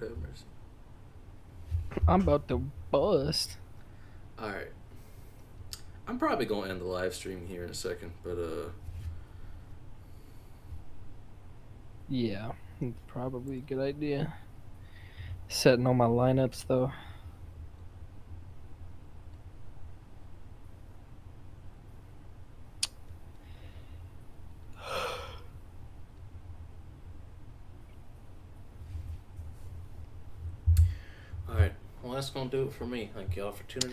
Lord have mercy.
I'm about to bust.
All right. I'm probably going to end the live stream here in a second, but
yeah, probably a good idea. Setting all my lineups though.
All right. Well, that's gonna do it for me. Thank y'all for tuning in.